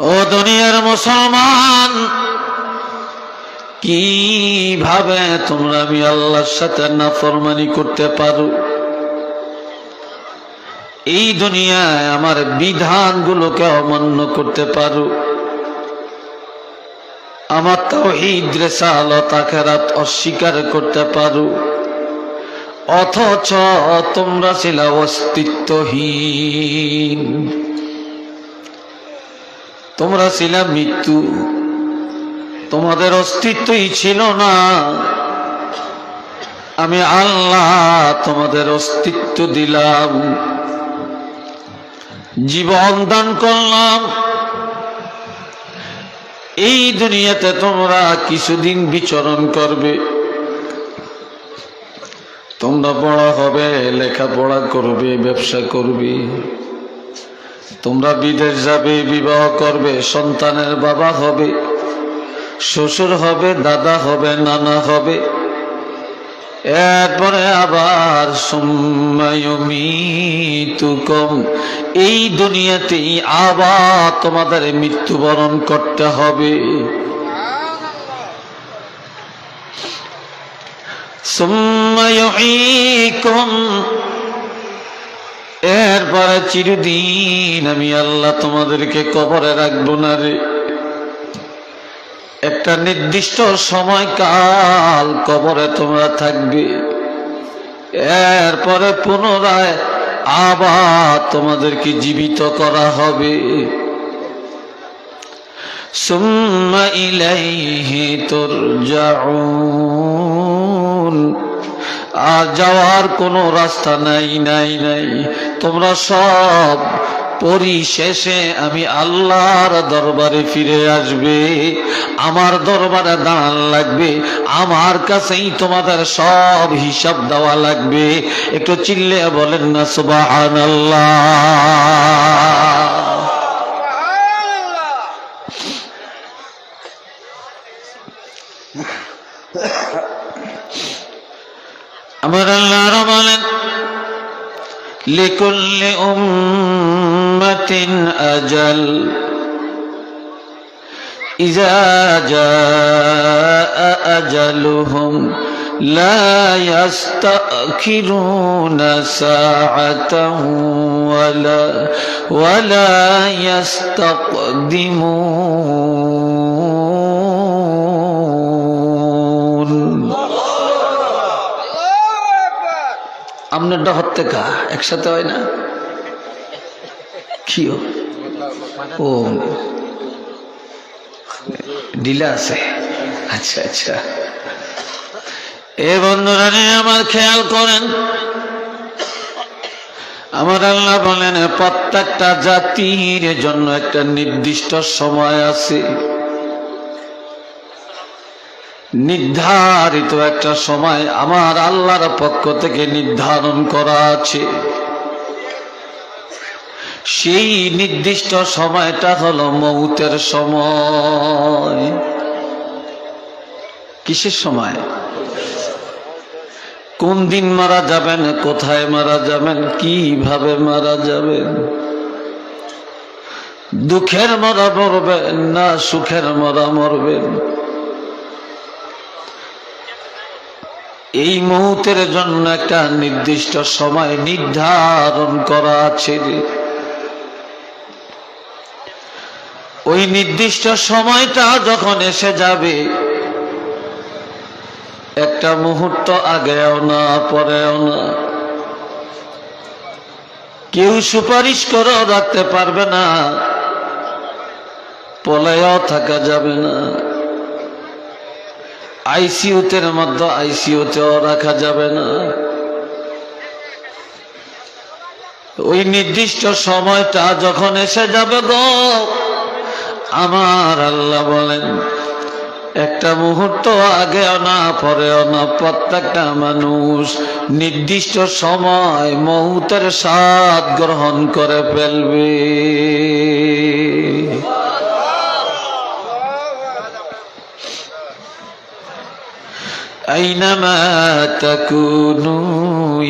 ও দুনিয়ার মুসলমান, কিভাবে তোমরা আমি আল্লাহর সাথে নাফরমানি করতে পারো? এই দুনিয়ায় আমার বিধানগুলোকে অমান্য করতে পারো, আমার তাওহীদ রিসালাত আখিরাত অস্বীকার করতে পারো, অথচ তোমরা ছিল অস্তিত্বহীন, তোমরা ছিল মৃত্যু, তোমাদের অস্তিত্বই ছিল না। আমি আল্লাহ তোমাদের অস্তিত্ব দিলাম, জীবন দান করলাম। এই দুনিয়াতে তোমরা কিছুদিন বিচরণ করবে, তোমরা বড় হবে, লেখাপড়া করবে, ব্যবসা করবে, তোমরা বিদেশ যাবে, বিবাহ করবে, সন্তানের বাবা হবে, শ্বশুর হবে, দাদা হবে, নানা হবে। এরপরে আবার সুম্মা ইউমীতুকুম, এই দুনিয়াতেই আবার তোমাদের মৃত্যুবরণ করতে হবে। সুম্মা ইউহয়ীকুম, এরপরে চিরদিন আমি আল্লাহ তোমাদেরকে কবরে রাখবো না রে। একটা নির্দিষ্ট সময়কাল কবরে তোমরা থাকবে, এরপরে পুনরায় আবার তোমাদেরকে জীবিত করা হবে। সুম্মা ইলাইহি তুরজাউন, আর যাওয়ার কোনো রাস্তা নাই নাই নাই। তোমরা সব পরিশেষে আমি আল্লাহর দরবারে ফিরে আসবে, আমার দরবারে দাঁড়ান লাগবে, আমার কাছেই তোমাদের সব হিসাব দেওয়া লাগবে। একটু চিল্লে বলেন না সুবহানাল্লাহ। আমার আল্লাহ বলেন, লিকুল্লি উম্মাতিন আজাল ইযা জাআ আজালুহুম লা ইস্তাখিরুনা সাআতান ওয়ালা ইস্তাকদিমুন। আপনারটা হত্যা কা একসাথে হয় না? কি ও ডিলা আছে? আচ্ছা আচ্ছা। এ বন্ধুরা আমার খেয়াল করেন, আমার আল্লাহ বলেন প্রত্যেকটা জাতির জন্য একটা নির্দিষ্ট সময় আছে, নির্ধারিত একটা সময় আমার আল্লাহর পক্ষ থেকে নির্ধারণ করা আছে। সেই নির্দিষ্ট সময়টা হলো মউতের সময়। কিসের সময়? কোন দিন মারা যাবেন, কোথায় মারা যাবেন, কিভাবে মারা যাবেন, দুঃখের মরা মরবেন না সুখের মরা মরবেন, এই মুহূর্তের জন্য একটা নির্দিষ্ট সময় নির্ধারণ করা আছে। ওই নির্দিষ্ট সময়টা যখন এসে যাবে, একটা মুহূর্ত আগেও না পরেও না, কেউ সুপারিশ করেও রাখতে পারবে না, পলায়ও থাকা যাবে না, আইসিইউতের মধ্যে আইসিইউতেও রাখা যাবে না। ওই নির্দিষ্ট সময়টা যখন এসে যাবে গো, আমার আল্লাহ বলেন একটা মুহূর্ত আগেও না পরেও না প্রত্যেকটা মানুষ নির্দিষ্ট সময় মউতের স্বাদ গ্রহণ করে ফেলবে। আইনামা তাকুনু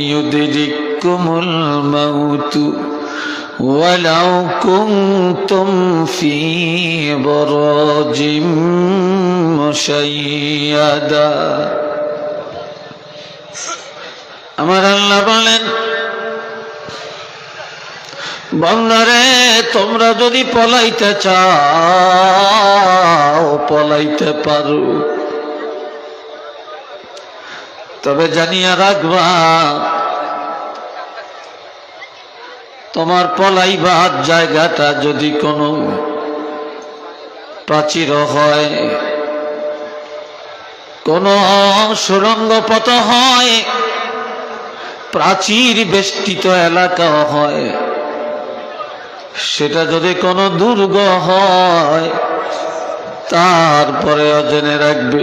ইউদরিকুমুল মাউতু ওয়ালাউ কুনতুম ফি বুরুজিম মুশাইয়াদা। আমার আল্লাহ বলেন, বান্দারে তোমরা যদি পলাইতে চাও পলাইতে পারো, তবে জানিয়া রাখবা তোমার পলাইবার জায়গাটা যদি কোনো প্রাচীর হয়, কোনো সুড়ঙ্গ পথ হয়, প্রাচীর বেষ্টিত এলাকা হয়, সেটা যদি কোনো দুর্গ হয়, তারপরে জেনে রাখবে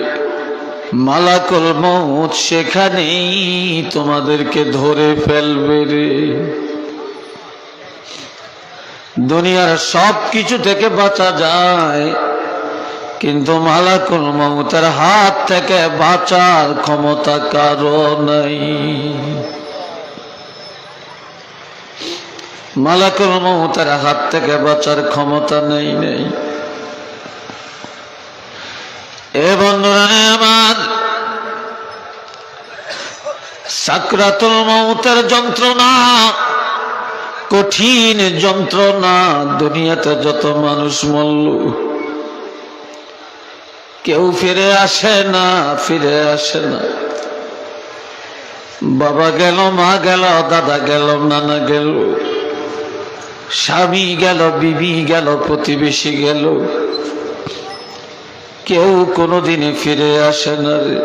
মালাকুল মউত সেখানেই তোমাদেরকে ধরে ফেলবে রে। দুনিয়ার সব কিছু থেকে বাঁচা যায়, কিন্তু মালাকুল মউতের হাত থেকে বাঁচার ক্ষমতা কারো নাই। মালাকুল মউতের হাত থেকে বাঁচার ক্ষমতা নেই। এ বন্ধুরা আমার, সাকরাতুল মউতের যন্ত্রণা কঠিন যন্ত্রণা। দুনিয়াতে যত মানুষ মরল, কেউ ফিরে আসে না, ফিরে আসে না। বাবা গেল, মা গেল, দাদা গেল, নানা গেল, স্বামী গেল, বিবি গেল, প্রতিবেশী গেল, কেউ কোনোদিনে ফিরে আসে না রে।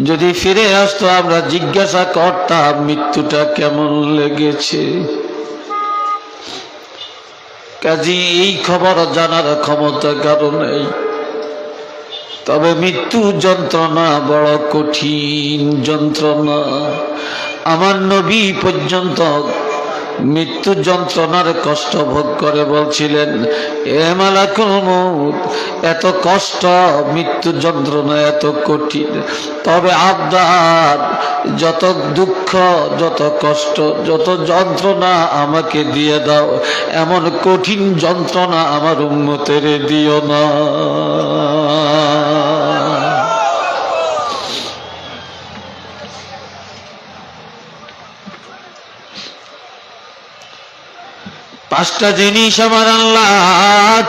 যদি ফিরে আসতো আমরা জিজ্ঞাসা করতাম মৃত্যুটা কেমন লেগেছে। কাজী এই খবর জানার ক্ষমতা কারো নেই। তবে মৃত্যু যন্ত্রণা বড় কঠিন যন্ত্রণা। আমার নবী পর্যন্ত মৃত্যু যন্ত্রণার কষ্ট ভোগ করে বলছিলেন, এ মালাকুল মউত, এত কষ্ট, মৃত্যু যন্ত্রণা এত কঠিন, তবে আবদার যত দুঃখ, যত কষ্ট, যত যন্ত্রণা আমাকে দিয়ে দাও, এমন কঠিন যন্ত্রণা আমার উম্মতের দিও না। পাঁচটা জিনিস আমার আল্লাহ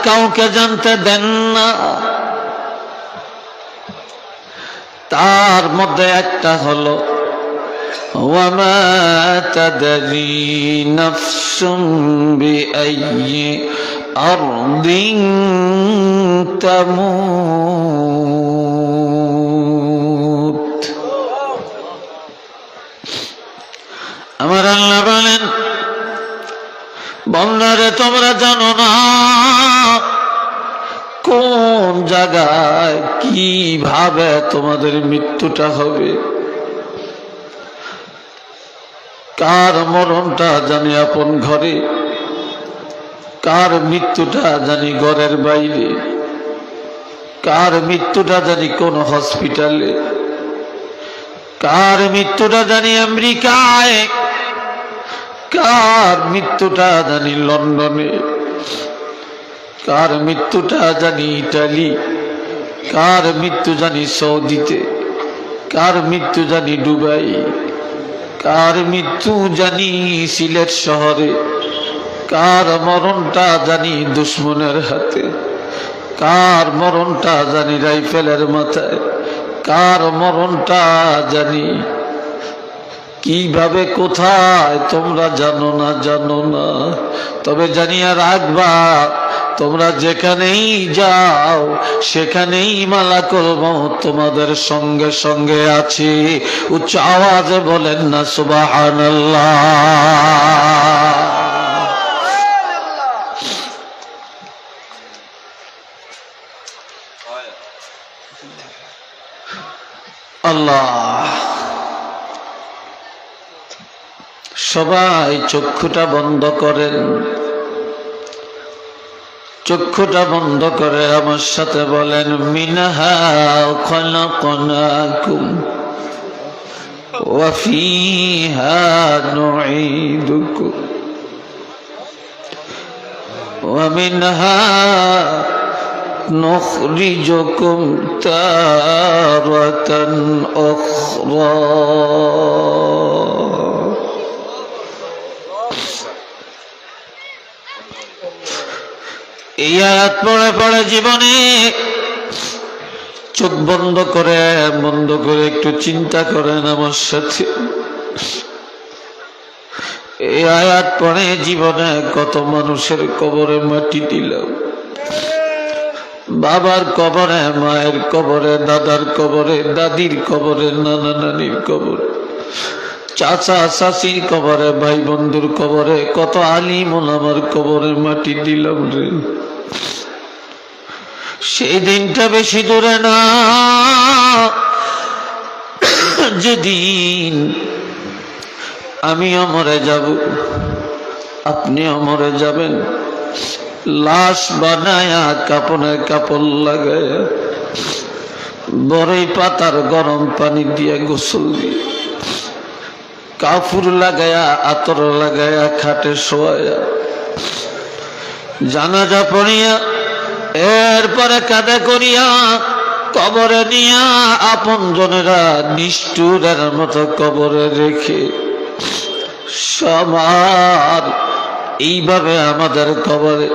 কাউকে জানতে দেন না, তার মধ্যে একটা হলো ওয়ামা তাদরি নাফসুম বিআইয়ি আরদিন তামুত। আমার আল্লাহ বলেন, বন্দারে তোমরা জানো না কোন জায়গায় কিভাবে তোমাদের মৃত্যুটা হবে। কার মরণটা জানি আপন ঘরে, কার মৃত্যুটা জানি ঘরের বাইরে, কার মৃত্যুটা জানি কোন হসপিটালে, কার মৃত্যুটা জানি আমেরিকায়, কার মৃত্যুটা জানি লন্ডনে, কার মৃত্যুটা জানি ইটালি, কার মৃত্যু জানি সৌদিতে, কার মৃত্যু জানি দুবাই, কার মৃত্যু জানি সিলেট শহরে, কার মরণটা জানি দুশ্মনের হাতে, কার মরণটা জানি রাইফেলের মাথায়, কার মরণটা জানি কিভাবে কোথায় তোমরা জানো না, জানো না। তবে জানিয়া রাখবা তোমরা যেখানেই যাও সেখানেই মালাকুল মউত তোমাদের সঙ্গে সঙ্গে আছে। উচ্চ আওয়াজে বলেন না সুবহানাল্লাহ। আল্লাহ। সবাই চক্ষুটা বন্ধ করেন, চক্ষুটা বন্ধ করে আমার সাথে বলেন, মিনহা খলাকনাকুম ওয়া ফিহা নুঈদুকুম ومنها نخرجكم تارة أخرى এই আয়াত পড়ে পড়ে জীবনে চোখ বন্ধ করে একটু চিন্তা করেন আমার সাথে। এই আয়াত পড়ে জীবনে কত মানুষের কবরে মাটি দিলাম, বাবার কবরে, মায়ের কবরে, দাদার কবরে, দাদির কবরে, নানা নানির কবরে, চাচা চাচির কবরে, ভাই বন্ধুর কবরে, কত আলিম ওলামার কবরে মাটি দিলাম রে। সেই দিনটা বেশি দূরে না, যেদিন আমিও মরে যাব, আপনিও মরে যাবেন, লাশ বানায়া কাপড়ের কাপড় লাগায়া বড়ই পাতার গরম পানি দিয়ে গোসল দিয়ে কাফুর লাগায়া আতর লাগায়া খাটে শোয়া জানাজা পড়িয়া এরপরে কাঁধে করিয়া কবরে নিয়া আপন জনেরা নিষ্ঠুরের মতো কবরে রেখে সবার এইভাবে আমাদের কবরে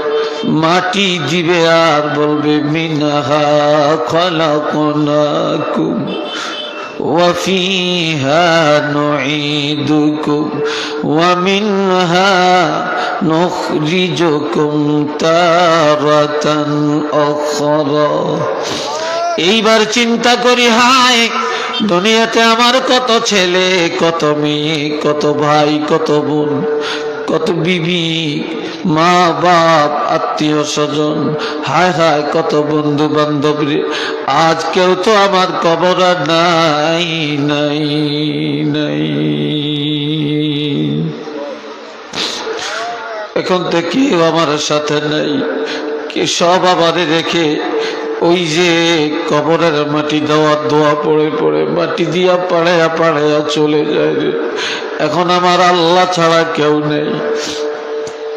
মাটি দিবে আর বলবে মিনহা খলাকনাকুম ওয়া ফিহা নুঈদুকুম ওয়া মিনহা নুখরিজুকুম তারাতান উখরা। এইবার চিন্তা করি, হায় দুনিয়াতে আমার কত ছেলে, কত মেয়ে, কত ভাই, কত বোন, কত বিবি, মা বাপ, আত্মীয় স্বজন, হায় হায় কত বন্ধু বান্ধব, আজ কেউ তো আমার কবর নাই নাই নাই। এখন তো কেউ আমার সাথে নাই, কে সব আবারে রেখে ওই যে কবরের মাটি দেওয়ার দোয়া পড়ে পড়ে মাটি দিয়া পাড়াইয়া পাড়াইয়া চলে যায় রে। এখন আমার আল্লাহ ছাড়া কেউ নেই,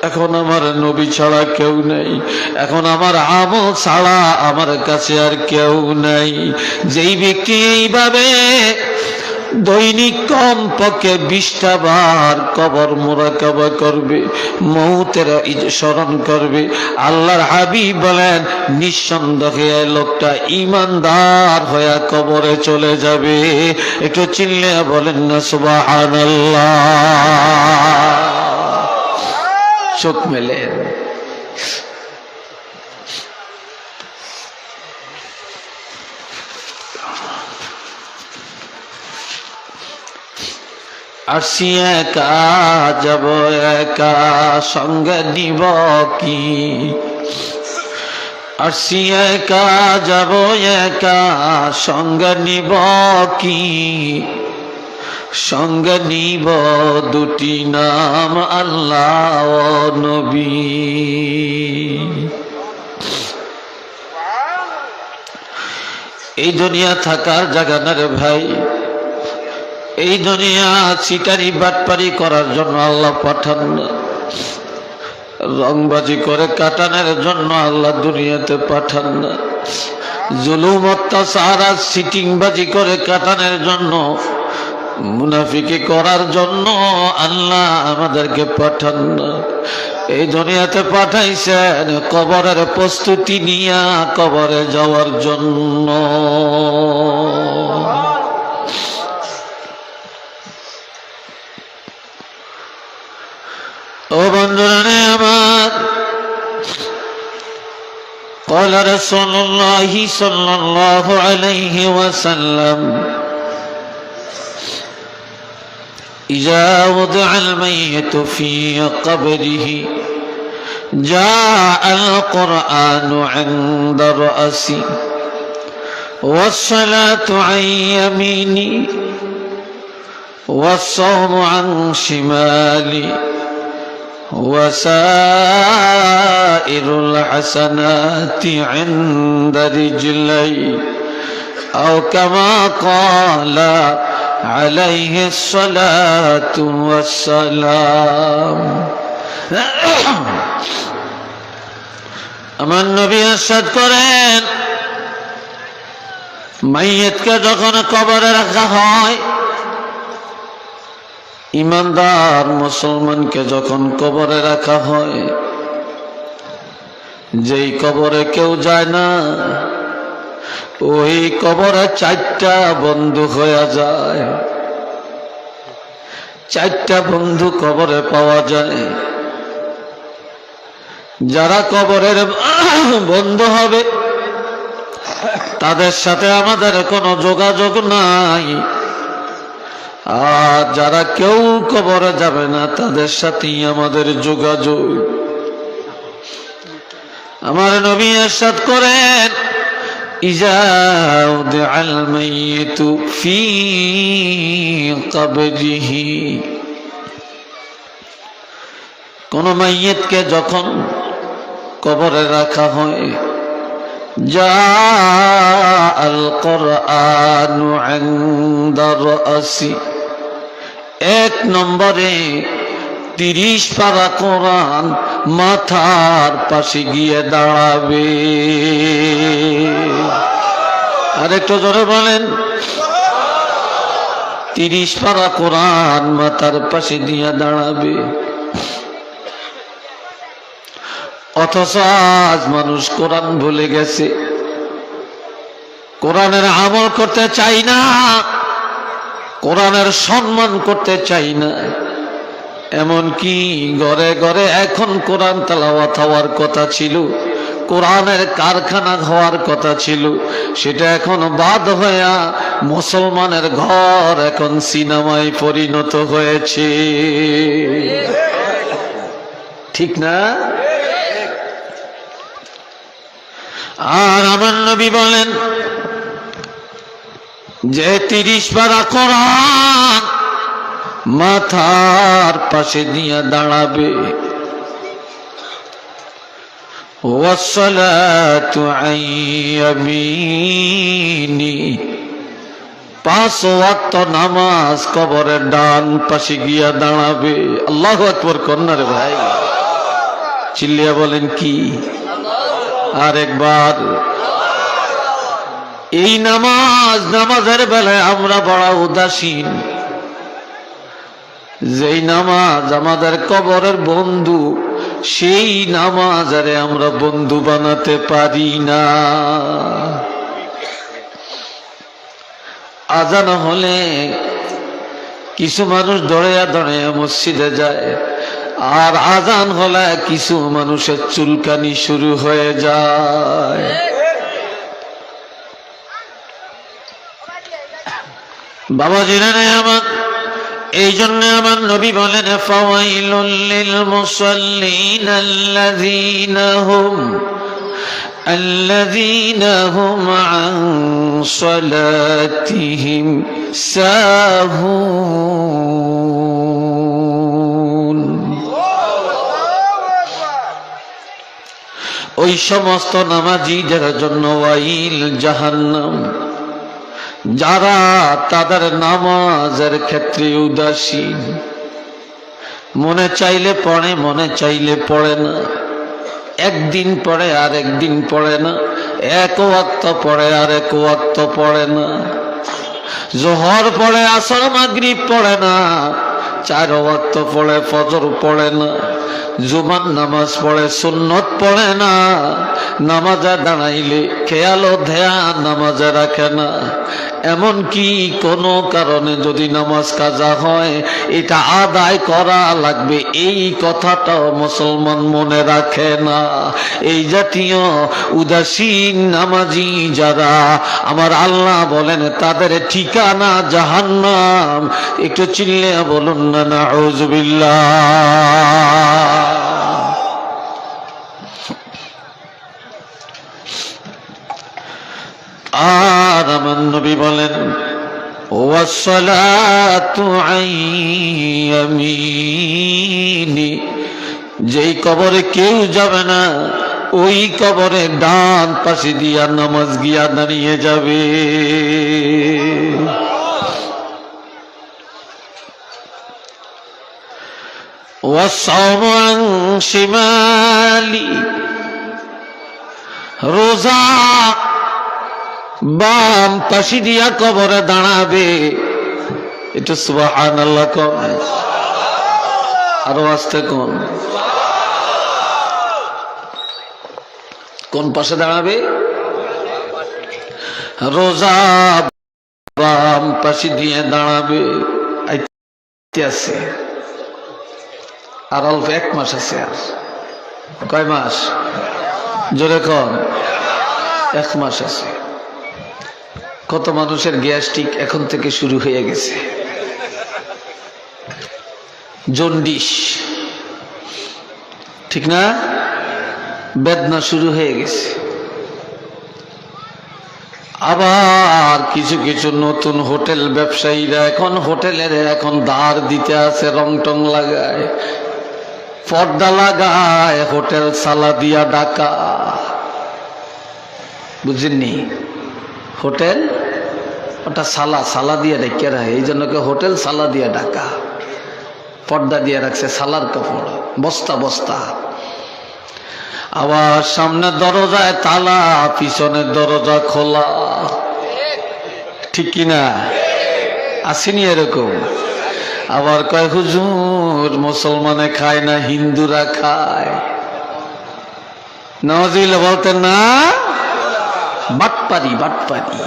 এখন আমার নবী ছাড়া কেউ নেই, এখন আমার আমল ছাড়া আমার কাছে আর কেউ নাই। যেই ব্যক্তি এইভাবে দৈনিক কম পক্ষে 20টা বার কবর মুরাকাবা করবে, মৌতের স্মরণ করবে, আল্লাহর হাবিব বলেন নিঃসন্দেহে লোকটা ঈমানদার হয়ে কবরে চলে যাবে। একটু চিল্লে বলেন না সুবহানাল্লাহ। চোখ মেলেন, আসি একা যাব একা সঙ্গে নিব কি, আসি একা যাব একা সঙ্গে নিব কি, সঙ্গে নিব দুটি নাম আল্লাহ ও নবী। এই দুনিয়া থাকার জায়গা না রে ভাই, এই দুনিয়া চিটারি বাটপারি করার জন্য আল্লাহ পাঠান না, রংবাজি করে কাটানোর জন্য আল্লাহ দুনিয়াতে পাঠান না, জুলুম অত্যাচার আর সিটিংবাজি করে কাটানোর জন্য, মুনাফিকি করার জন্য আল্লাহ আমাদেরকে পাঠান না। এই দুনিয়াতে পাঠাইছেন কবরের প্রস্তুতি নিয়া কবরে যাওয়ার জন্য। ও বন্ধুরা আমার, قال رسول الله صلى الله عليه وسلم إذا وضع الميت في قبره جاء القرآن عند رأسي والصلاة عن يميني والصوم عن شمالي وسائر الحسنات عند رجلي أو كما قال عليه الصلاة والسلام। আমার নবী ইরশাদ করেন, মাইয়িতকে যখন কবরে রাখা হয়, ইমানদার মুসলমানকে যখন কবরে রাখা হয়, যেই কবরে কেউ যায় না, ওই কবরে চারটা বন্ধু হয়ে যায়। চারটা বন্ধু কবরে পাওয়া যায়। যারা কবরের বন্ধু হবে তাদের সাথে আমাদের কোনো যোগাযোগ নাই, আর যারা কেউ কবরে যাবে না তাদের সাথেই আমাদের যোগাযোগ। আমার নবী ইরশাদ করেন, ইজা উদিআল মাইয়িতু ফি কবরিহি, কোন মাইয়িতকে যখন কবরে রাখা হয়, জাআল কুরআনু ইনদা রাসি, এক নম্বরে 30 পারা কোরআন মাথার পাশে গিয়ে দাঁড়াবে। আর একটু জোরে বলেন, 30 পারা কোরআন মাথার পাশে দিয়ে দাঁড়াবে। অথচ আজ মানুষ কোরআন ভুলে গেছে, কোরআনের আমল করতে চাই না, কোরআনের সম্মান করতে চাই না। এমনকি ঘরে ঘরে এখন কোরআন তেলাওয়াত হওয়ার কথা ছিল, কোরআনের কারখানা হওয়ার কথা ছিল, সেটা এখন বাদ হইয়া মুসলমানের ঘর এখন সিনেমায় পরিণত হয়েছে। ঠিক না? আর আমার নবী বলেন যে 30 পারা কোরআন মাথার পাশে দিয়ে দাঁড়াবে। ওয়াসসালাতু আন ইয়ামিনি, 5 ওয়াক্ত নামাজ কবরের ডান পাশে গিয়া দাঁড়াবে। আল্লাহু আকবার কন্যা রে ভাই, চিল্লিয়া বলেন কি? আর একবার, এই নামাজের বেলায় আমরা বড় উদাসীন। যেই নামাজ আমাদের কবরের বন্ধু, সেই নামাজে আমরা বন্ধু বানাতে পারি না। আজান হলে কিছু মানুষ দৌড়াইয়া দৌড়াইয়া মসজিদে যায়, আর আজান হলে কিছু মানুষের চুলকানি শুরু হয়ে যায়। বাবাজিরা আমার, এই জন্য আমার নবী বলেন, ফাওয়াইলুল লিল মুসাল্লিন আল্লাযীনা হুম আন সালাতিহিম সাহুন। ওই সমস্ত নামাজীদের জন্য ওয়াইল, জাহান্নাম, যারা তাদের নামাজের ক্ষেত্রে উদাসীন, মনে চাইলে পড়ে, মনে চাইলে পড়ে না, একদিন পড়ে আর একদিন পড়ে না, এক ওয়াক্ত পড়ে আর এক ওয়াক্ত পড়ে না, জোহর পড়ে আসর মাগরিব পড়ে না, 4 ওয়াক্ত পড়ে ফজর পড়ে না, জুমার নামাজ পড়ে সুন্নত পড়ে না, নামাজে দাঁড়াইলে খেয়াল ও ধ্যান নামাজে রাখে না। এমনকি কোনো কারণে যদি নামাজ কাজা হয়, এটা আদায় করা লাগবে, এই কথাটাও মুসলমান মনে রাখে না। এই জাতীয় উদাসীন নামাজি যারা, আমার আল্লাহ বলেন তাদের ঠিকানা জাহান্নাম। একটু চিল্লিয়া বলুন না নাউযুবিল্লাহ। আর আমার নবী বলেন, ওয়াসসালাতু আন ইয়ামিনি, যেই কবরে কেউ যাবে না, ওই কবরে ডান পাশে দিয়া নামাজ গিয়া দাঁড়িয়ে যাবে। ওয়াসসাওমু আন শিমালি, রোজা বাম পাশি দিয়া কবরে দাঁড়াবে। একটু সুবহানাল্লাহ কোন, আরো আস্তে কোন। কোন পাশে দাঁড়াবে? রোজা বাম পাশে দিয়ে দাঁড়াবে। আছে আর অল্প 1 মাস আছে। আর কয় মাস? জোরে কন। 1 মাস আছে। কত মানুষের গ্যাস্ট্রিক এখন থেকে শুরু হয়ে গেছে, জন্ডিস, ঠিক না? বেদনা শুরু হয়ে গেছে। আবার কিছু কিছু নতুন হোটেল ব্যবসায়ীরা এখন হোটেলের এখন ধার দিতে আছে, রং টং লাগায়, পর্দা লাগায়, হোটেল সালাদিয়া ডাকা। বুঝেননি? হোটেল ওটা সালা দিয়ে ডেকে রাখে, এই জন্য হোটেল সালা দিয়া ডাকা। পর্দা দিয়ে রাখছে, সালার কাপড়, বস্তা বস্তা। আবার সামনের দরজায় তালা, পিছনের দরজা খোলা, ঠিক কিনা? আসেনি এরকম? আবার কয় হুজুর মুসলমানে খায় না, হিন্দুরা খায়। নওয়াজিল বলতেন না, বাটপারি বাটপারি।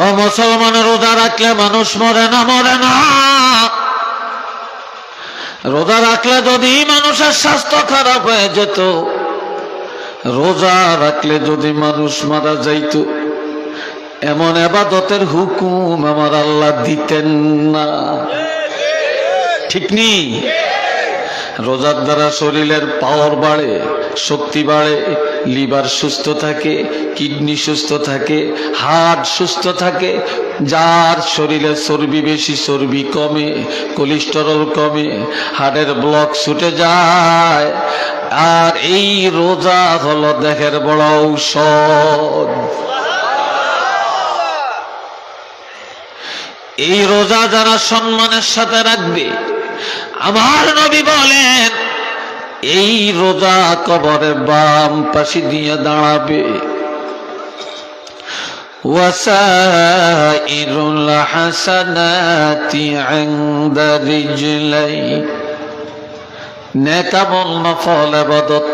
ও মুসলমানের রোজা রাখলে মানুষ মরে না, মরে না। রোজা রাখলে যদি মানুষের স্বাস্থ্য খারাপ হয়ে যেত, রোজা রাখলে যদি মানুষ মারা যাইত, এমন ইবাদতের হুকুম আমার আল্লাহ দিতেন না, ঠিক নি? রোজার দ্বারা শরীরের পাওয়ার বাড়ে, শক্তি বাড়ে, লিভার সুস্থ থাকে, কিডনি সুস্থ থাকে, হার্ট সুস্থ থাকে। যার শরীরে চর্বি বেশি, চর্বি কমে, কোলেস্টেরল কমে, হার্টের ব্লক ছুটে যায়। আর এই রোজা হলো দেহের বড় ঔষধ। এই রোজা যারা সম্মানের সাথে রাখবে, আমার নবী বলেন, এই রোজা কবরে বাম পাশে দিয়ে দাঁড়াবে। ওয়াসাইরুল হাসানাতি ইনদা রিজলাই, নেক আমল, নফল ইবাদত,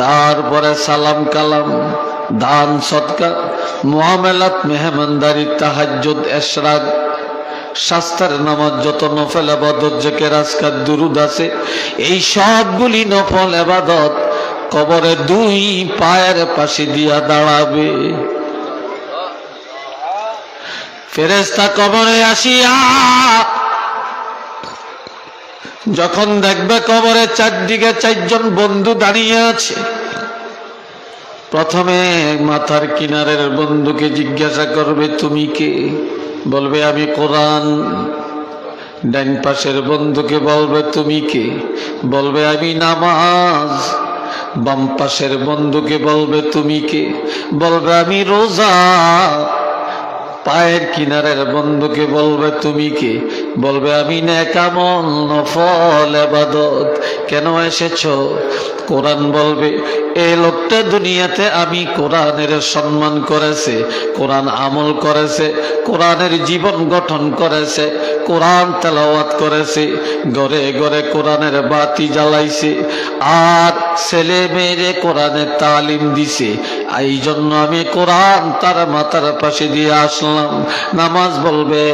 তারপরে সালাম কালাম, দান সদকা, মুআমালাত, মেহমানদারি, তাহাজ্জুদ, ইশরাক, শাস্ত্রের নামাজ, যত নফল ইবাদত, জিকির, আজকার, দুরুদ আছে, এই সবগুলি নফল ইবাদত কবরে 2 পায়ের পাশে দিয়া দাঁড়াবে। ফেরেশতা কবরে আসিয়া যখন দেখবে কবরে চারদিকে 4 জন বন্ধু দাঁড়িয়ে আছে, প্রথমে মাথার কিনারের বন্ধুকে জিজ্ঞাসা করবে, তুমি কে? বলবে আমি কোরআন। ডান পাশের বন্ধুকে বলবে, তুমি কে? বলবে আমি নামাজ। বাম পাশের বন্ধুকে বলবে, তুমি কে? বলবে আমি রোজা। পায়ের কিনারের বন্ধুকে বলবে, তুমি কে? বলবে আমি নেক আমল, নফল ইবাদত। কেন এসেছো? কোরআন বলবে, এই লোকটা দুনিয়াতে আমি কোরআনের সম্মান করেছে, কোরআন আমল করেছে, কোরআনের জীবন গঠন করেছে, কোরআন তেলাওয়াত করেছে, ঘরে ঘরে কোরআনের বাতি জ্বালাইছে, আর ছেলে মেয়েরে কোরআনের তালিম দিছে। এই জন্য আমি কোরআন তার মাথার পাশে দিয়ে আসলাম। নামাজ বলবে,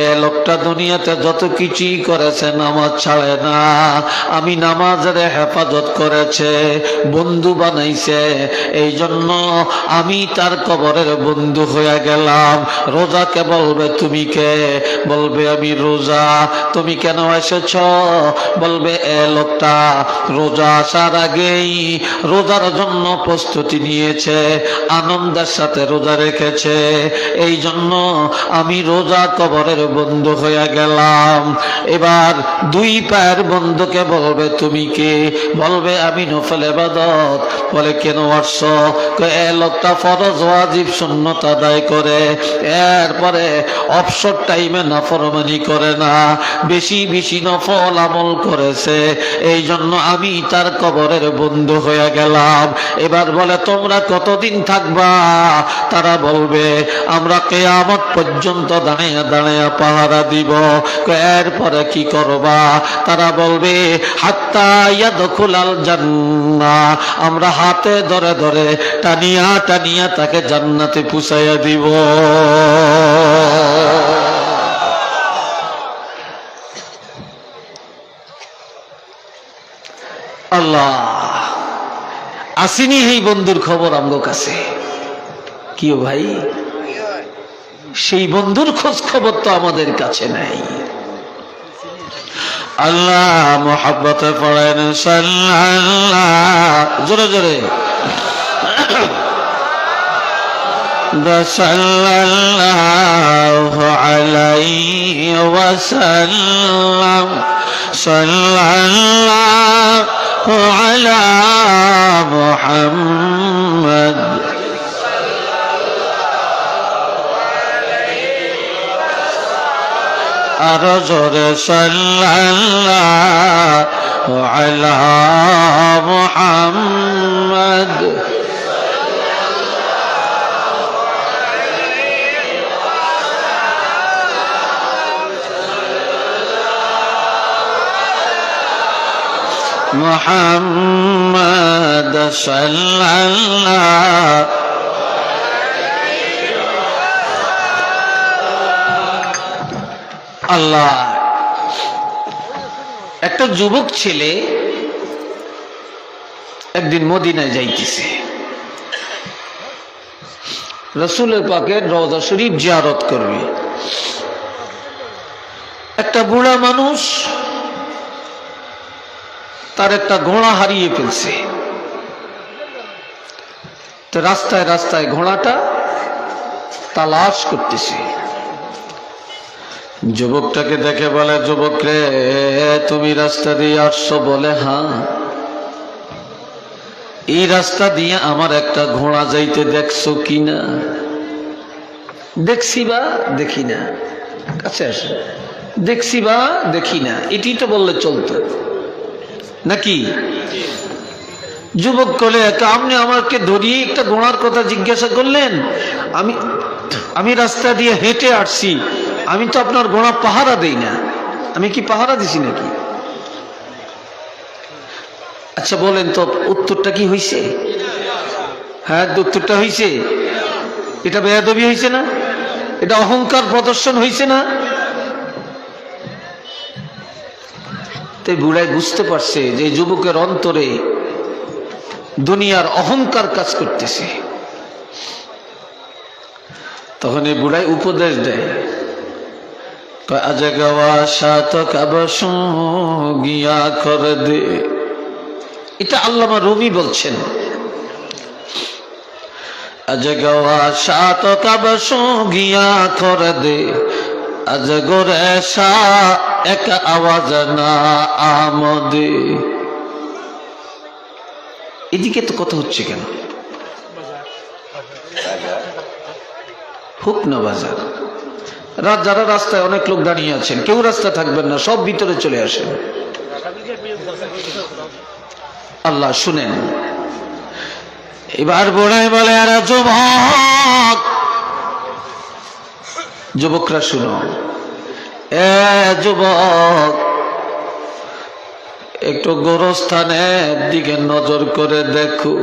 এ লোকটা দুনিয়াতে যত কিছুই করেছে নামাজ ছাড়ে না। আমি নামাজের হেফাজত করেছে, বন্ধু বানাইছে, এই জন্য আমি তার কবরের বন্ধু হয়ে গেলাম। রোজাকে বলবে, তুমি কে? বলবে আমি রোজা। তুমি কেন এসেছ? বলবে এ লোকটা রোজা আসার আগেই রোজার জন্য প্রস্তুতি নিয়েছে, আনন্দের সাথে রোজা রেখেছে, এই জন্য জন্য আমি রোজা কবরের বন্ধু হয়ে গেলাম। এবার দুই পায়ের বন্ধুকে বলবে তুমি কে? বলবে আমি নফল ইবাদত। বলে কেন আসছো? এ লোকটা ফরজ ওয়াজিব সুন্নত আদায় করে, এরপরে অবসর টাইমে নাফরমানি করে না, বেশি বেশি নফল আমল করেছে, এই জন্য আমি তার কবরের বন্ধু হয়ে গেলাম। এবার বলে তোমরা কতদিন থাকবা? তারা বলবে আমরা কিয়ামত পর্যন্ত দাঁড়িয়ে দাঁড়িয়ে পাহারা দিব। এরপরে কি করবা? তারা বলবে হাত্তা ইয়াদখুলাল জান্নাহ, আমরা হাতে ধরে ধরে টানিয়া টানিয়া তাকে জান্নাতে পৌঁছাইয়া দিব। আল্লাহ, আসেনি এই বন্ধুর খবর আমগো কাছে? কি ভাই, সেই বন্ধুর খোঁজ খবর তো আমাদের কাছে নাই। আল্লাহ মোহাব্বতে পড়েন সাল্লাল্লাহ, জোরে জোরে সাল্লাল্লাহু আলাইহি ওয়াসাল্লাম, সাল্লাল্লাহু আলা মুহাম্মদ। আরো জোরে সাল্লাল্লাহু আলা মুহাম্মদ। মুহাম্মদ সাল্লাল্লাহু। আল্লাহ, একটা যুবক ছেলে একদিন মদিনায় যাইতেছে, রাসূলের পাকের রওজা শরীফ জিয়ারত করবে। একটা বুড়া মানুষ তার একটা ঘোড়া হারিয়ে ফেলছে, তো রাস্তায় রাস্তায় ঘোড়াটা তালাশ করতেছে। যুবকটাকে দেখে বলে, যুবক রে তুমি রাস্তা দিয়ে আসছো? বলে হ্যাঁ। এই রাস্তা দিয়ে আমার একটা ঘোড়া যাইতে দেখছো কিনা? দেখছি বা দেখি না। কাছে আসো, দেখছি বা দেখি না, এটি তো বললে চলতো নাকি? যুবক বলে, আপনি আমাকে ধরিয়ে একটা ঘোড়ার কথা জিজ্ঞাসা করলেন? আমি রাস্তা দিয়ে হেঁটে আসছি, আমি তো আপনার ঘোড়া পাহারা দেই না। আমি কি পাহারা দিছি নাকি? আচ্ছা বলেন তো, উত্তরটা কি হয়েছে? হ্যাঁ, উত্তরটা হয়েছে। এটা বেয়াদবি হয়েছে না? এটা অহংকার প্রদর্শন হয়েছে না? তাই বুড়াই বুঝতে পারছে যে যুবকের অন্তরে দুনিয়ার অহংকার কাজ করতেছে। তখন এই বুড়াই উপদেশ দেয়, আজ গাওয়া সাত কাবস গিয়া কর দে। এটা আল্লামা রুমি বলছেন, আজ গাওয়া সাত কাবস গিয়া কর দে, আজ গোরে সা এক আওয়াজ না আমদে। এদিকে তো কথা হচ্ছে কেন? হুক না বাজার। রাত যারা রাস্তায় অনেক লোক দাঁড়িয়ে আছেন, কেউ রাস্তা থাকবেন না, সব ভিতরে চলে আসেন। আল্লাহ শুনেন। এবার বোড়াই বলে, আরে যুবক, যুবকরা শুনো, এ যুবক একটু গোরস্থানের দিকে নজর করে দেখো,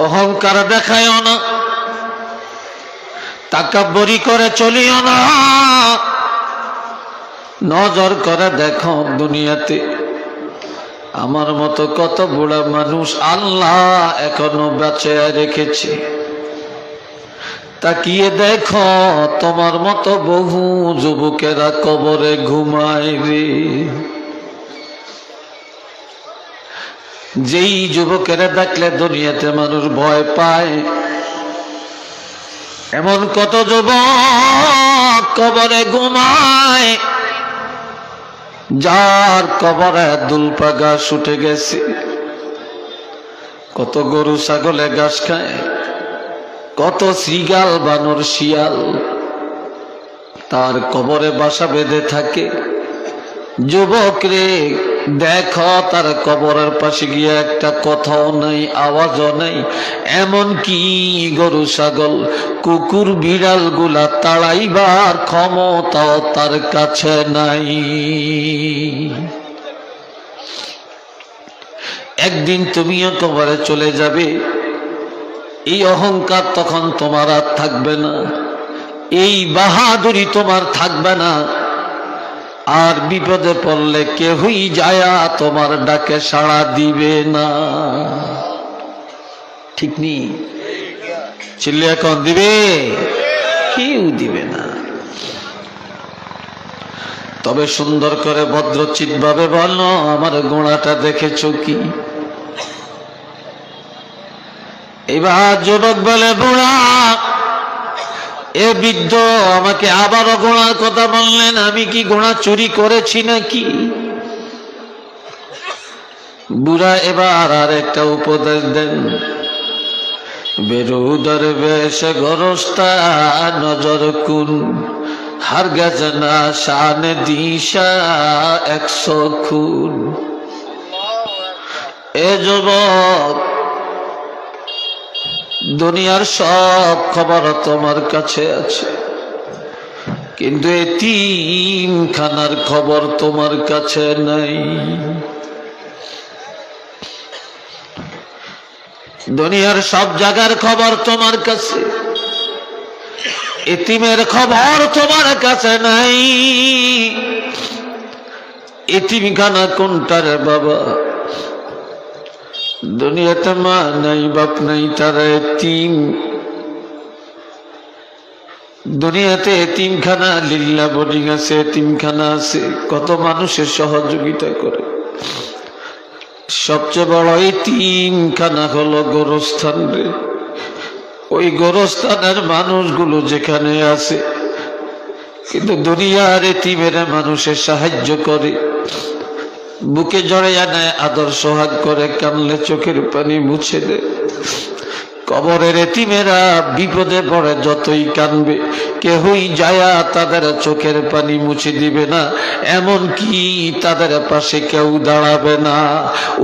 অহংকার দেখায়ও না, তাকাব্বুরি করে চলিও না, নজর করে দেখো দুনিয়াতে আমার মতো কত বুড়া মানুষ আল্লাহ এখনো বেঁচে রেখেছে। তাকিয়ে দেখো তোমার মতো বহু যুবকেরা কবরে ঘুমায় রে। যেই যুবকেরা দেখলে দুনিয়াতে মানুষ ভয় পায়, এমন কত যুবক কবরে ঘুমায়, যার কবরে দুলপা ঘাস উঠে গেছে। কত গরু ছাগলে ঘাস খায়, কত শ্রীগাল বানর শিয়াল তার কবরে বাসা বেঁধে থাকে। যুবক রে, দেখো তার কবরের পাশে গিয়ে একটা কথাও নাই, আওয়াজও নাই। এমন কি গরু ছাগল কুকুর বিড়াল গুলা তাড়াইবার ক্ষমতাও তার কাছে নাই। একদিন তুমিও কবরে চলে যাবে, এই অহংকার তখন তোমার আর থাকবে না, এই বাহাদুরি তোমার থাকবে না। আর বিপদে পড়লে কেউই যায়া তোমার ডাকে সাড়া দিবে না। ঠিক নি? চিল্লে এখন দিবে? কেউ দিবে না। তবে সুন্দর করে ভদ্রচিত ভাবে বলো, আমার গোড়াটা দেখেছো কি? এবার যুবক বলে, বুড়া এ বৃদ্ধ আমাকে আবারও ঘোড়ার কথা বললেন, আমি কি ঘোড়া চুরি করেছি নাকি? বুড়া এবার আর একটা উপদেশ দেন, বেরুদর বেশ গরস্তা নজর কুন, হার গজনা শান দিশা 100 খুন। এ যুবক, দুনিয়ার সব খবর তোমার কাছে আছে, কিন্তু এতিমখানার খবর তোমার কাছে নাই। দুনিয়ার সব জায়গার খবর তোমার কাছে, এতিমের খবর তোমার কাছে নাই। এতিমখানা কোনটা রে বাবা? দুনিয়াতে মা নাই, বাপ নাই, তারা এতিম। দুনিয়াতে এতিমখানা লিল্লা বোর্ডিং আছে, এতিমখানা আছে, কত মানুষের সহযোগিতা করে। সবচেয়ে বড় এতিমখানা হলো গোরস্থান রে। ওই গোরস্থানের মানুষগুলো যেখানে আছে, কিন্তু দুনিয়ার এতিমের মানুষের সাহায্য করে, বুকে জড়াইয়া নেয়, আদর সোহাগ করে, কানলে চোখের পানি মুছে দেয়। কবরের এতিমেরা বিপদে পড়ে যতই কানবে, কেউই যায়া তাদের চোখের পানি মুছে দিবে না, এমন কি তাদের পাশে কেউ দাঁড়াবে না।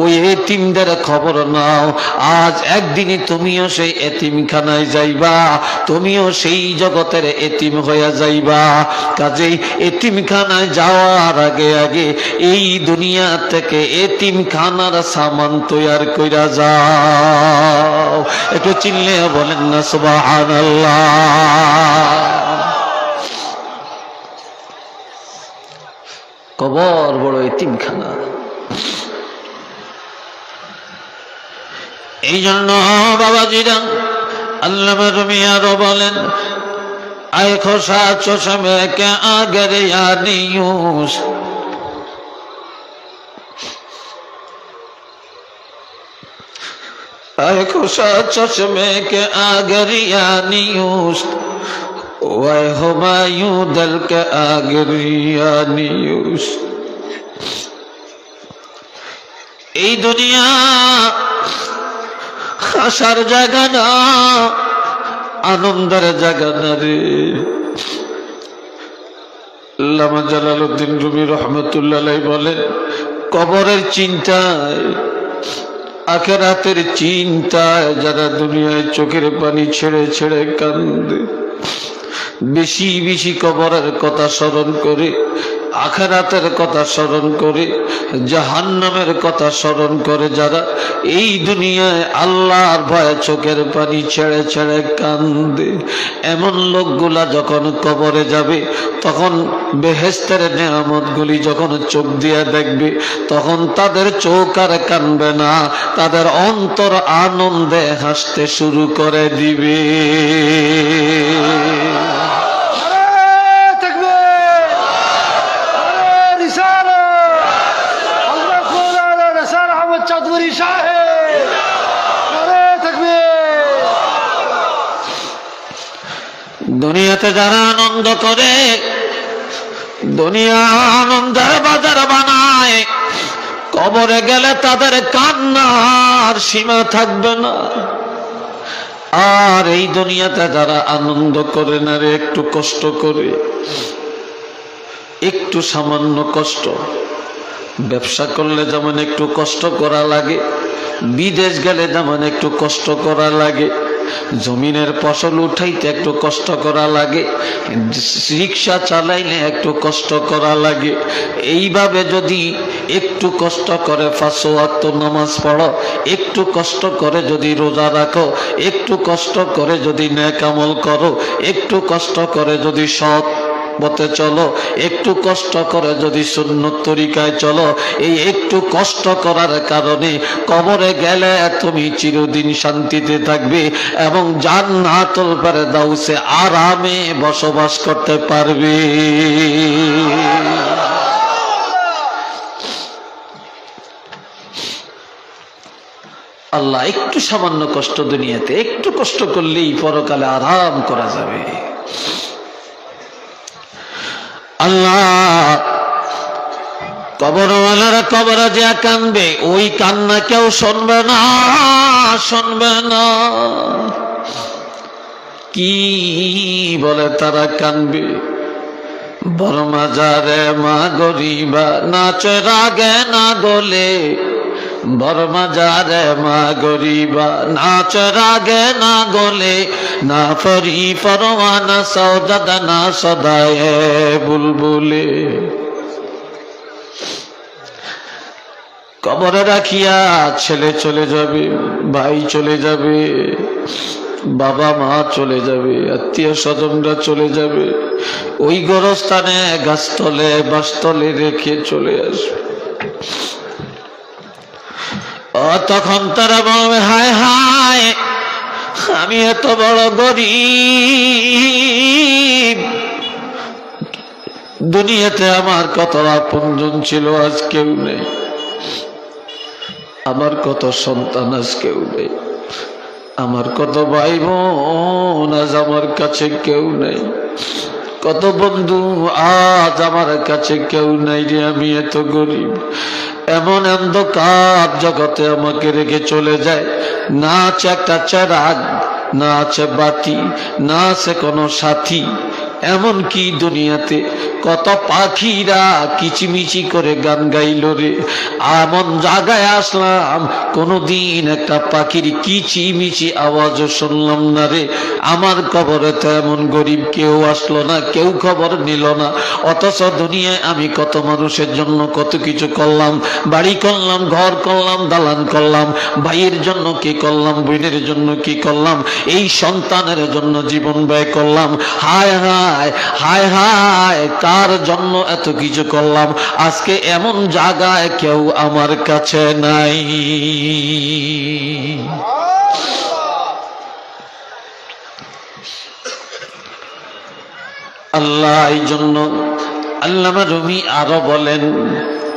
ওই এতিমদের খবর নাও, আজ একদিনই তুমিও সেই এতিমখানায় যাইবা, তুমিও সেই জগতের এতিম হইয়া যাইবা। কাজেই এতিমখানায় যাওয়ার আগে আগে এই দুনিয়া থেকে এতিমখানার সামান তৈয়ার কইরা যাও। একটু চিল্লে বলেন না সুবহানাল্লাহ। কবর বড় এতিমখানা। এই জন্য বাবাজিরা আল্লামা রুমি আরো বলেন, আয় খোসা চশমে কে আগের ইয়ানিউস, आए खुशा चश्मे के आगरियानियूस, वाय हुमायूं दल के आगरियानियूस। এই দুনিয়া আসার জায়গা না, আনন্দের জায়গা না রে। আল্লামা জালালউদ্দিন রুমি রহমতুল্লাহ আলাইহি বলেন, কবরের চিন্তায়, আখিরাতের চিন্তায় যারা দুনিয়ায় চোখের পানি ছেড়ে ছেড়ে কান্দে, বেশি বেশি কবরের কথা স্মরণ করে, আখিরাতের কথা স্মরণ করে, জাহান্নামের কথা স্মরণ করে, যারা এই দুনিয়ায় আল্লাহর ভয়ে চোখের পানি ছেড়ে ছেড়ে কান্দে, এমন লোকগুলা যখন কবরে যাবে, তখন বেহেশতের নেয়ামতগুলি যখন চোখ দিয়ে দেখবে, তখন তাদের চোখ আর কানবে না, তাদের অন্তর আনন্দে হাসতে শুরু করে দিবে। দুনিয়াতে যারা আনন্দ করে, দুনিয়া আনন্দের বাজার বানায়, কবরে গেলে তাদের কান্নার সীমা থাকবে না। আর এই দুনিয়াতে যারা আনন্দ করে না রে, একটু কষ্ট করে, একটু সামান্য কষ্ট, ব্যবসা করলে যেমন একটু কষ্ট করা লাগে, বিদেশ গেলে যেমন একটু কষ্ট করা লাগে, জমিনের ফসল উঠাইতে একটু কষ্ট করা লাগে, রিক্সা চালাইলে একটু কষ্ট করা লাগে, এইভাবে যদি একটু কষ্ট করে 5 ওয়াক্ত নামাজ পড়ো, একটু কষ্ট করে যদি রোজা রাখো, একটু কষ্ট করে যদি নেক আমল করো, একটু কষ্ট করে যদি সৎ পথে চলো, একটু কষ্ট করে যদি সুন্নত তরিকায় চলো, এই একটু কষ্ট করার কারণে কবরে গেলে তুমি চিরদিন শান্তিতে থাকবে এবং জান্নাতুল ফেরদাউসে আরামে বসবাস করতে পারবে। আল্লাহ একটু সামান্য কষ্ট, দুনিয়াতে একটু কষ্ট করলেই পরকালে আরাম করা যাবে। আল্লাহ কবরওয়ালারা কবরে যে কাঁদবে, ওই কান্না কেউ শুনবে না, শুনবে না। কি বলে তারা কাঁদবে? বর্মাজারে মা গরিবা নাচে রাগে না গলে, বর্মাজারে মা গরিবা নাচ রাগে না গলে, না ফরি ফরওয়ানা সৌদাদা না সদায়ে বুলবুলে। কবরে রাখিয়া ছেলে চলে যাবে, ভাই চলে যাবে, বাবা মা চলে যাবে, আত্মীয় স্বজনরা চলে যাবে, ওই গোরস্থানে গাছতলে বাসতলে রেখে চলে আসবে। তখন তারা বলবে, হায় হায়, আমি এত বড় গরিব, দুনিয়াতে আমার কত আপনজন ছিল, আজ কেউ নেই, আমার কত সন্তান আজ কেউ নেই, আমার কত ভাই বোন আজ আমার কাছে কেউ নেই, কত বন্ধু আজ আমার কাছে কেউ নাই রে, আমি এত গরিব। এমন অন্ধকার জগতে আমাকে রেখে চলে যায়, না আছে একটা চেরাগ, না আছে বাতি, না আছে কোনো সাথী। এমন কি দুনিয়াতে কত পাখিরা কিচিমিচি করে গান গাইল রে, এমন জায়গায় আসলাম কোনদিন একটা পাখির কিচিমিচি আওয়াজও শুনলাম না রে। আমার কবরে তো এমন গরিব কেউ আসলো না, কেউ খবর নিল না। অথচ দুনিয়ায় আমি কত মানুষের জন্য কত কিছু করলাম, বাড়ি করলাম, ঘর করলাম, দালান করলাম, ভাইয়ের জন্য কি করলাম, বোনের জন্য কি করলাম, এই সন্তানের জন্য জীবন ব্যয় করলাম। হায় হায় হায় হায়, কার জন্য এত কিছু করলাম, আজকে এমন জায়গায় কেউ আমার কাছে নাই। আল্লাহ এই জন্য আল্লামা রুমি আরো বলেন,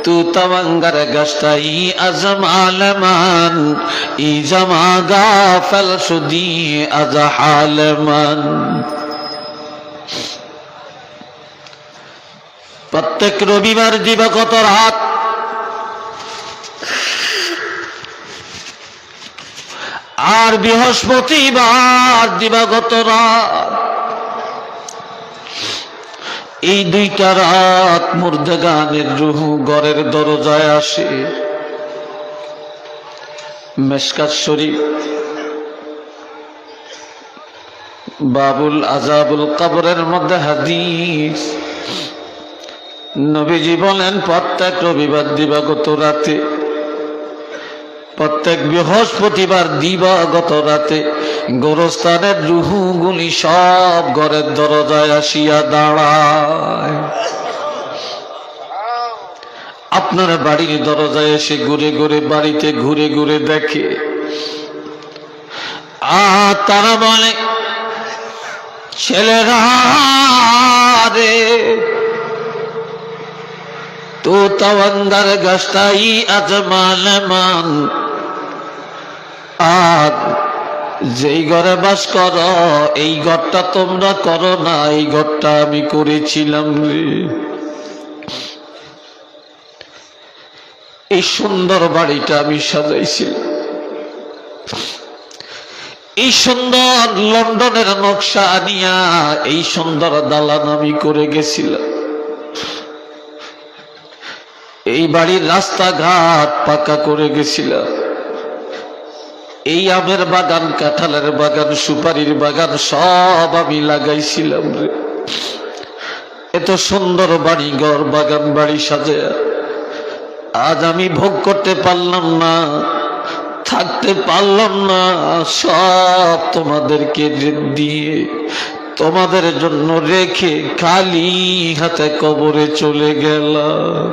তু তওয়াঙ্গার গাছটাই আজম আলমান, ই জমা গাফল সুদি আজ হালমান। প্রত্যেক রবিবার দিবাগত রাত আর বৃহস্পতিবার দিবাগত রাত, এই দুইটা রাত মুর্দাগানের রুহু ঘরের দরজায় আসে। মেশকাত শরীফ বাবুল আজাবুল কবরের মধ্যে হাদিস, নবীজি বলেন প্রত্যেক রবিবার দিবাগত রাতে, প্রত্যেক বৃহস্পতিবার দিবাগত রাতে গোরস্থানের রুহুগুলি সব ঘরের দরজায় আসিয়া দাঁড়ায়। আপনার বাড়ির দরজায় এসে ঘুরে ঘুরে, বাড়িতে ঘুরে ঘুরে দেখে, আর তারা বলে, ছেলেরা রে, তো তওয়াঙ্গার গাছটাই আজমালমান, আর যেই ঘরে বাস করো এই ঘরটা তোমরা করো না, এই ঘরটা আমি করেছিলাম রে। এই সুন্দর বাড়িটা আমি সাজাইছিলাম, এই সুন্দর লন্ডনের নকশা আনিয়া এই সুন্দর দালান আমি করে গেছিলাম। এই বাড়ির রাস্তাঘাট পাকা করে গেছিলাম। এই আমের বাগান, কাঁঠালের বাগান, সুপারির বাগান সব আমি লাগাইছিলাম রে। এত সুন্দর বাড়ি ঘর বাগান বাড়ি সাজায়া আজ আমি ভোগ করতে পারলাম না, থাকতে পারলাম না। সব তোমাদেরকে দিয়ে তোমাদের জন্য রেখে খালি হাতে কবরে চলে গেলাম।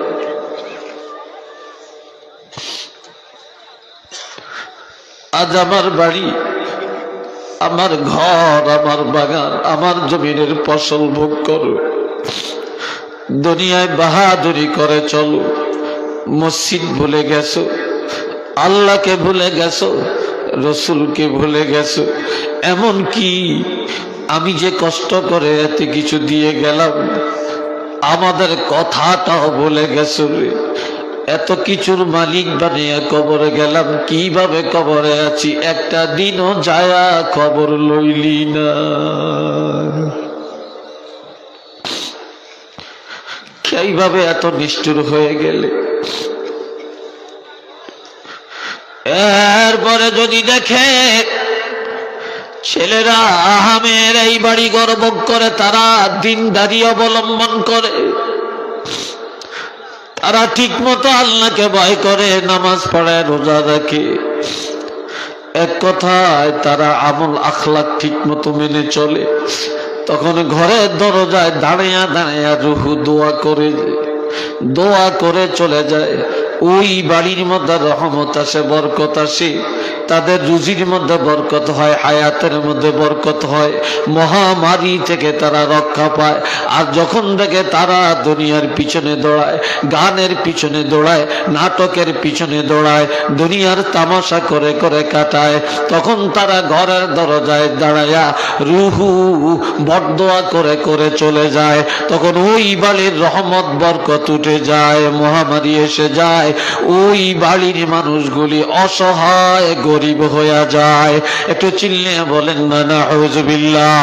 আজ আমার বাড়ি, আমার ঘর, আমার বাগান, আমার জমিনের ফসল ভোগ করো, দুনিয়ায় বাহাদুরি করে চলো। মসজিদ ভুলে গেছো, আল্লাহকে ভুলে গেছো, রসুলকে ভুলে গেছো। এমন কি আমি যে কষ্ট করে এত কিছু দিয়ে গেলাম, আমাদের কথাটাও ভুলে গেছো রে। এত কিছুর মালিক বানিয়ে কবরে গেলাম, কিভাবে কবরে আছি একটা দিনও যায়া খবর লইলি না। কিভাবে এত নিষ্ঠুর হয়ে গেলে? এরপরে যদি দেখে ছেলেরা আহামের এই বাড়ি গর্ব করে, তারা দিনদারি অবলম্বন করে, তারা ঠিক মতো আল্লাহকে ভয় করে, নামাজ পড়ে, রোজা রাখে, এক কথায় তারা আমল আখলাক ঠিক মতো মেনে চলে, তখন ঘরের দরজায় দাঁড়িয়ে দাঁড়িয়ে রুহু দোয়া করে চলে যায়। ওই বাড়ির মধ্যে রহমত আসে, বরকত আসে, তাদের রুজির মধ্যে বরকত হয়, হায়াতের মধ্যে বরকত হয়, মহামারী থেকে তারা রক্ষা পায়। আর যখন দেখে তারা দুনিয়ার পিছনে দৌড়ায়, গানের পিছনে দৌড়ায়, নাটকের পিছনে দৌড়ায়, দুনিয়ার তামাশা করে করে কাটায়, তখন তারা ঘরের দরজায় দাঁড়ায়া রুহু বরদোয়া করে করে চলে যায়। তখন ওই বাড়ির রহমত বরকত উঠে যায়, মহামারী এসে যায়, ওই বাড়ির মানুষগুলি অসহায় গরিব হয়ে যায়। একটু চিল্লিয়ে বলেন না নাউযুবিল্লাহ।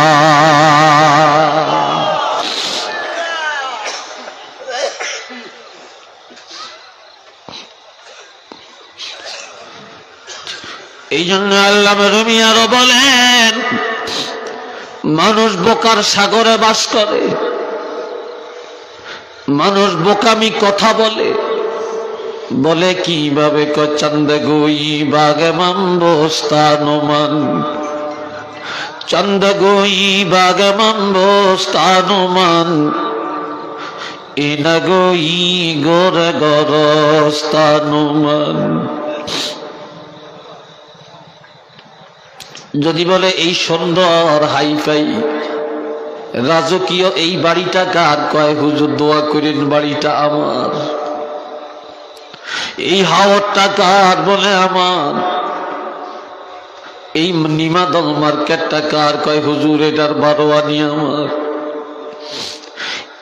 এই জন্য আল্লামা রুমি আরো বলেন, মানুষ বোকার সাগরে বাস করে, মানুষ বোকামি কথা বলে, বলে কিভাবে চন্দ গই বাগে মাম্বস্তানুমান, চন্দ গই বাগে মাম্বস্তানুমান, ইনা গই গোরে গরস্তানুমান। যদি বলে এই সুন্দর হাইফাই রাজকীয় এই বাড়িটা কার, কয় হুজুর দোয়া করেন বাড়িটা আমার। এই হাওরটা কার, বলে আমার। এই নিমাদল মার্কেটটা কার, কয় হুজুর এটার বারোয়ানি আমার।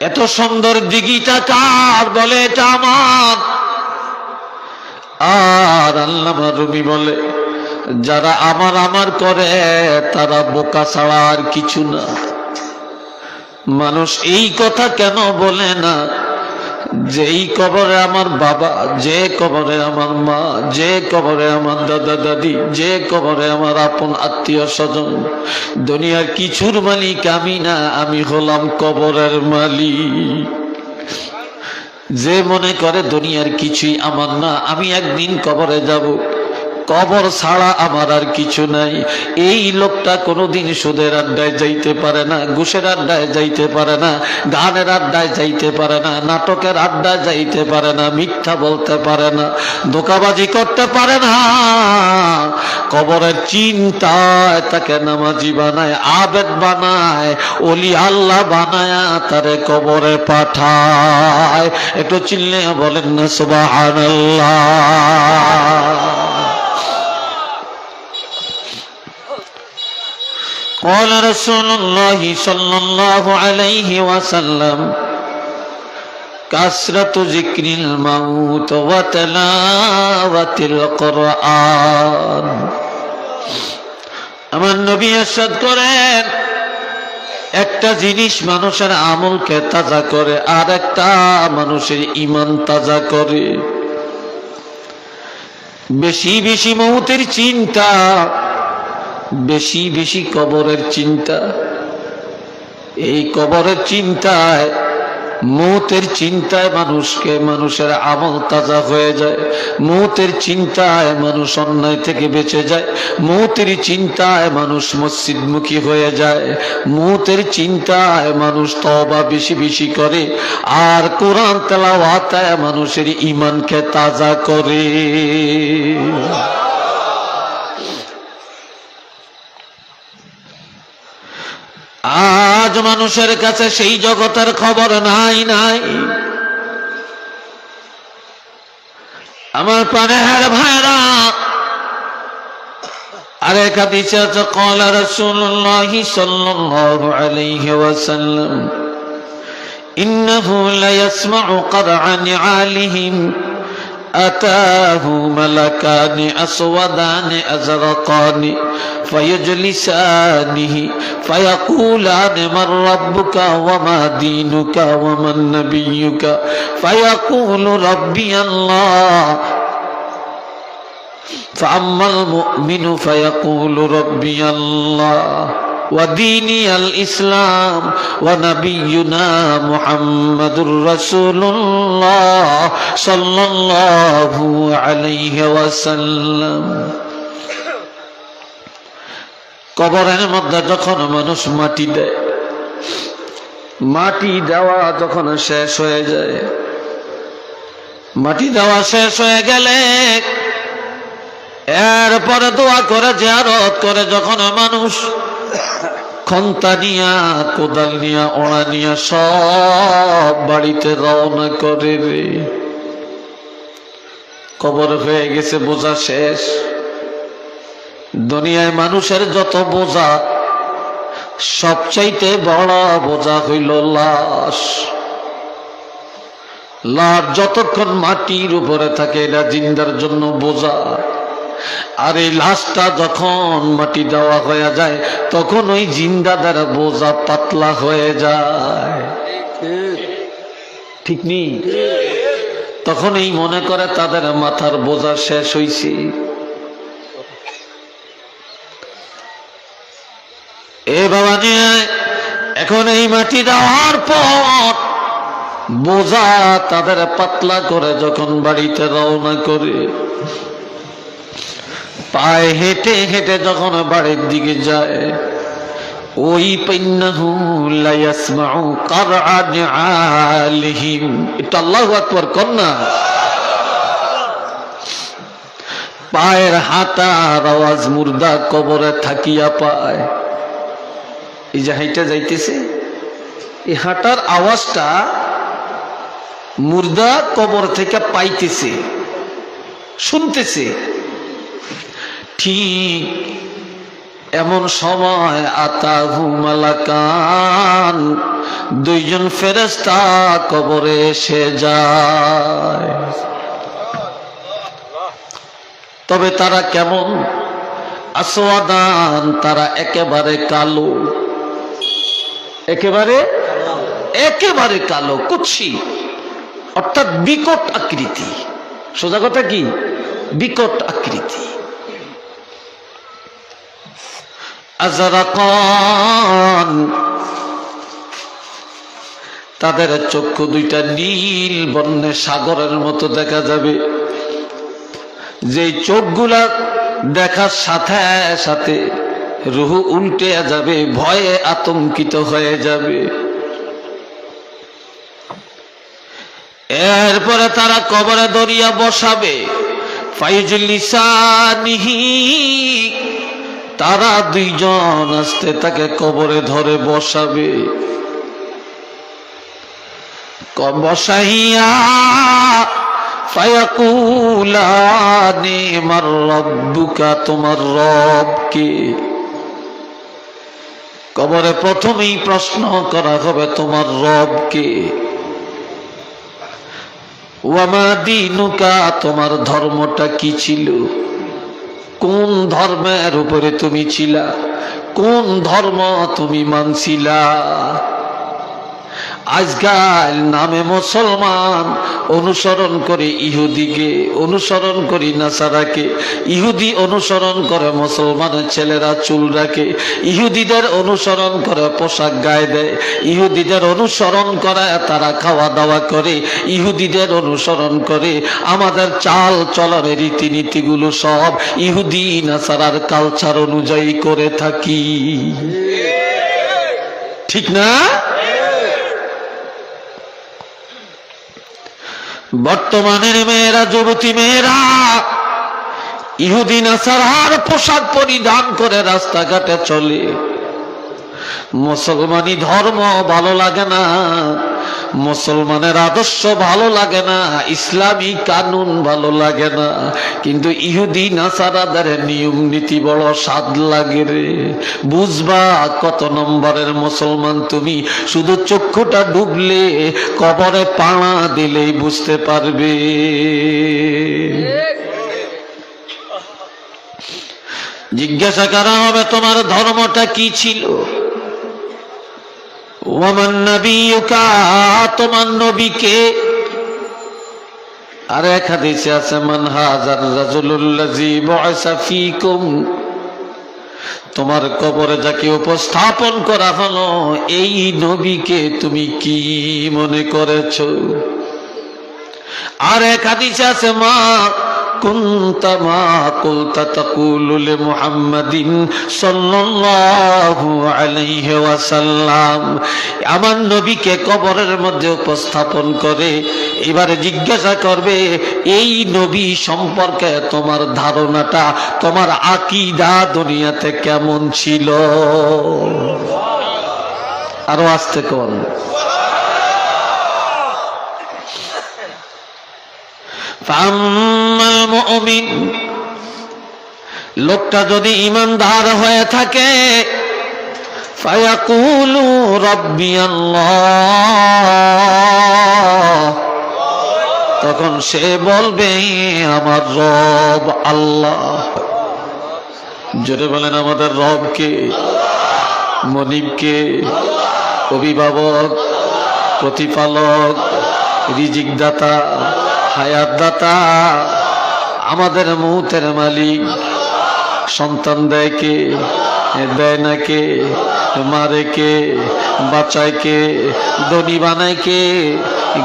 এত সুন্দর দিঘিটা কার, বলে এটা আমার। আর আল্লামা রুমি বলে, যারা আমার আমার করে তারা বোকা ছাড়া আর কিছু না। মানুষ এই কথা কেন বলে না, যেই কবরে আমার বাবা, যে কবরে আমার মা, যে কবরে আমার দাদা দাদি, যে কবরে আমার আপন আত্মীয় স্বজন, দুনিয়ার কিছুর মালিক আমি না, আমি হলাম কবরের মালিক। যে মনে করে দুনিয়ার কিছুই আমার না, আমি একদিন কবরে যাব, কবর ছাড়া আমার আর কিছু নাই। এই লোকটা কোনোদিন সুদের আড্ডায় যাইতে পারে না, ঘুষের আড্ডায় যাইতে পারে না, গানের আড্ডায় যাইতে পারে না, নাটকের আড্ডায় যাইতে পারে না, মিথ্যা বলতে পারে না, ধোঁকাবাজি করতে পারে না। কবরের চিন্তায় তাকে নামাজি বানায়, আবেদ বানায়, ওলি আল্লাহ বানায়, তারে কবরে পাঠায়। একটু চিল্লে বলেন না সুবহানাল্লাহ। قال رسول الله صلى الله عليه وسلم كثرة ذكر الموت وتلاوة القرآن আমার নবী ইরশাদ করেন একটা জিনিস মানুষের আমলকে তাজা করে আর একটা মানুষের ঈমান তাজা করে বেশি বেশি মৌতের চিন্তা বেশি বেশি কবরের চিন্তা এই কবরের চিন্তায় মৌতের চিন্তায় মানুষের আমল তাজা হয়ে যায় মৌতের চিন্তায় মানুষ অন্যায় থেকে বেঁচে যায় মৌতের চিন্তায় মানুষ মসজিদমুখী হয়ে যায় মৌতের চিন্তায় মানুষ তওবা বেশি বেশি করে আর কোরআন তেলাওয়াতে মানুষের ঈমানকে তাজা করে আজ মানুষের কাছে সেই জগতের খবর নাই আমার প্রাণের ভাইরা আরেক হাদিসে আছে قال رسول الله صلى الله عليه وسلم إنه ليسمع قرع نعالهم أتاه ملكان أسودان أزرقان فيجلسانه فيقولان من ربك وما دينك ومن نبيك فيقول ربي الله فأما المؤمن فيقول ربي الله وديني الإسلام ونبينا محمد رسول الله صلى الله عليه وسلم কবরের মধ্যে যখন মানুষ মাটি দেয় মাটি দেওয়া যখন শেষ হয়ে যায় মাটি দেওয়া শেষ হয়ে গেলে এরপরে দোয়া করে জিয়ারত করে যখন মানুষ খন্তা নিয়া কোদাল নিয়া ওড়া নিয়া সব বাড়িতে রওনা করে রে কবর হয়ে গেছে বোঝা শেষ দুনিয়ায় মানুষের যত বোঝা সবচাইতে বড় বোঝা হইল লাশ লাশ যতক্ষণ মাটির উপরে থাকে এটা জিন্দার জন্য বোঝা আর এই লাশটা যখন মাটি দেওয়া হয়ে যায় তখন ওই জিন্দাদার বোঝা পাতলা হয়ে যায় ঠিক নেই তখন এই মনে করে তাদের মাথার বোঝা শেষ হইছে এ বাবা নিয়ে এখন এই মাটি দেওয়ার পর বোঝা তাদের পাতলা করে যখন বাড়িতে রওনা করে পায়ে হেঁটে হেঁটে যখন বাড়ির দিকে যায় ওই পাইন্নাহু লা ইয়াসমাউ কারআ নিআলিহিম এটা আল্লাহু আকবার কন্না পায়ের হাঁটার আওয়াজ মুর্দা কবরে থাকিয়া পায় এই যে হাইটা যাইতেছে এই হাঁটার আওয়াজটা মুর্দা কবর থেকে পাইতেছে শুনতেছে ঠিক এমন সময় আতাহু মালাকান দুইজন ফেরেশতা কবরে এসে যায় তবে তারা কেমন আসওয়াদান তারা একেবারে কালো একেবারে কালো কুৎসি অর্থাৎ বিকট আকৃতি সোজা কথা কি বিকট আকৃতি আজরাকান তাদের চক্ষু দুইটা নীল বর্ণে সাগরের মতো দেখা যাবে যে চোখগুলা দেখার সাথে সাথে রুহ উল্টে যাবে ভয়ে আতঙ্কিত হয়ে যাবে এরপরে তারা কবরে দরিয়া বসাবে ফাইজুলিসানিহি তারা দুইজন আস্তে তাকে কবরে ধরে বসাবে বসাইয়া ফায়াকুলানি মার রব্বুকা তোমার রব কে কবরে প্রথমেই প্রশ্ন করা হবে তোমার রবকে। ওয়ামা দীনুকা, তোমার ধর্মটা কি ছিল, কোন ধর্মের উপরে তুমি ছিলা, কোন ধর্ম তুমি মানছিলা। আজকাল নামে মুসলমান অনুসরণ করে ইহুদিকে, অনুসরণ করি নাসারাকে। ইহুদি অনুসরণ করে মুসলমানের ছেলেরা চুল রাখে, ইহুদিদের অনুসরণ করে পোশাক গায়ে দেয়, ইহুদিদের অনুসরণ করে তারা খাওয়া দাওয়া করে, ইহুদিদের অনুসরণ করে। আমাদের চাল চলনের রীতিনীতিগুলো সব ইহুদি নাসারার কালচার অনুযায়ী করে থাকি, ঠিক না? বর্তমানের মেয়েরা, যুবতী মেয়েরা ইহুদি নাসারার পোশাক পরিধান করে রাস্তাঘাটে চলে। মুসলমানি ধর্ম ভালো লাগে না, মুসলমানের আদর্শ ভালো লাগে না, ইসলামী কানুন ভালো লাগে না, কিন্তু ইহুদি নাসারাদের নিয়ম নীতি বড় স্বাদ লাগে রে। বুঝবা কত নম্বরের মুসলমান তুমি, শুধু চক্ষুটা ডুবলে, কবরে পাড়া দিলেই বুঝতে পারবে। জিজ্ঞাসা করা হবে তোমার ধর্মটা কি ছিল। ওয়ামান নবিয়ুকা, তোমার নবীকে। আর এক হাদিসে আছে মান হাযার রাজুলুল্লাযী বু'সা ফীকুম, তোমার কবরে যাকে উপস্থাপন করা হলো এই নবীকে তুমি কি মনে করেছো। আর এক হাদিসে আছে মা কুনতা মা কুলতা তাকুলু লিমুহাম্মাদিন সাল্লাল্লাহু আলাইহি ওয়াসাল্লাম। আমার নবীকে কবরের মধ্যে উপস্থাপন করে এবারে জিজ্ঞাসা করবে এই নবী সম্পর্কে তোমার ধারণাটা, তোমার আকীদা দুনিয়াতে কেমন ছিল। আরো আস্তে কোন। ফাম্মাল মুমিন, লোকটা যদি ঈমানদার হয়ে থাকে, ফায়াকুলু রাব্বিয়াল্লাহ, তখন সে বলবে আমার রব আল্লাহ। জোরে বলেন আমাদের রব কে? মনিব কে? অভিভাবক, প্রতিপালক, রিজিক দাতা, হায়াত দাতা, আমাদের মৌতের মালিক। সন্তান দেয় কে? দেয় না কে? মারে কে? বাঁচায় কে? ধনী বানায় কে?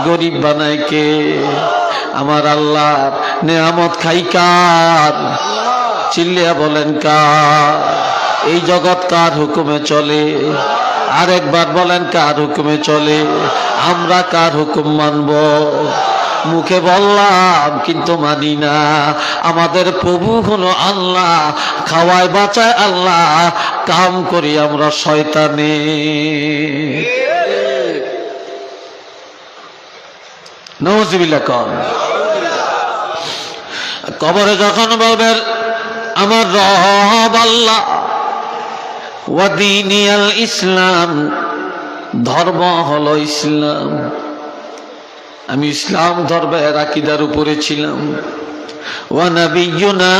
গরিব বানায় কে? আমার আল্লাহর নেয়ামত খাই কার? চিল্লিয়া বলেন কার? এই জগৎ কার হুকুমে চলে? আরেকবার বলেন কার হুকুমে চলে? আমরা কার হুকুম মানব? মুখে বললাম কিন্তু মানি না। আমাদের প্রভু হলো আল্লাহ, খাওয়ায় বাঁচায় আল্লাহ, কাম করি আমরা শয়তানে। নাউযুবিল্লাহ। কবরে যখন বলবেন আমার রব আল্লাহ, ওয়া দীনিয়াল ইসলাম, ধর্ম হলো ইসলাম, আমি ইসলাম ধর্মের আকীদার উপরে ছিলাম। ওয়া নাবিয়ুনা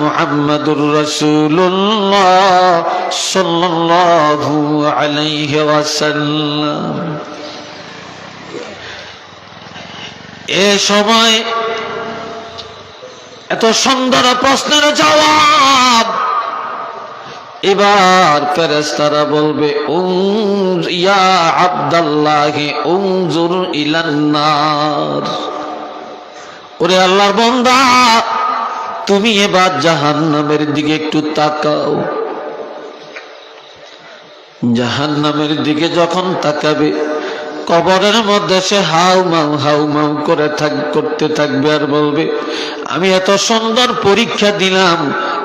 মুহাম্মাদুর রাসূলুল্লাহ সাল্লাল্লাহু আলাইহি ওয়াসাল্লাম। এ সময় এত সুন্দর প্রশ্নের জবাব এবার ফেরেশতারা বলবে ইয়া আব্দাল্লাহ উনজুর ইলান নার, ওরে আল্লাহর বান্দা তুমি এবার জাহান্নামের দিকে একটু তাকাও। জাহান্নামের দিকে যখন তাকাবে কবরের মধ্যে সে হাউমাউ করতে থাকবে আর বলবে আমি এত সুন্দর পরীক্ষা দিলাম,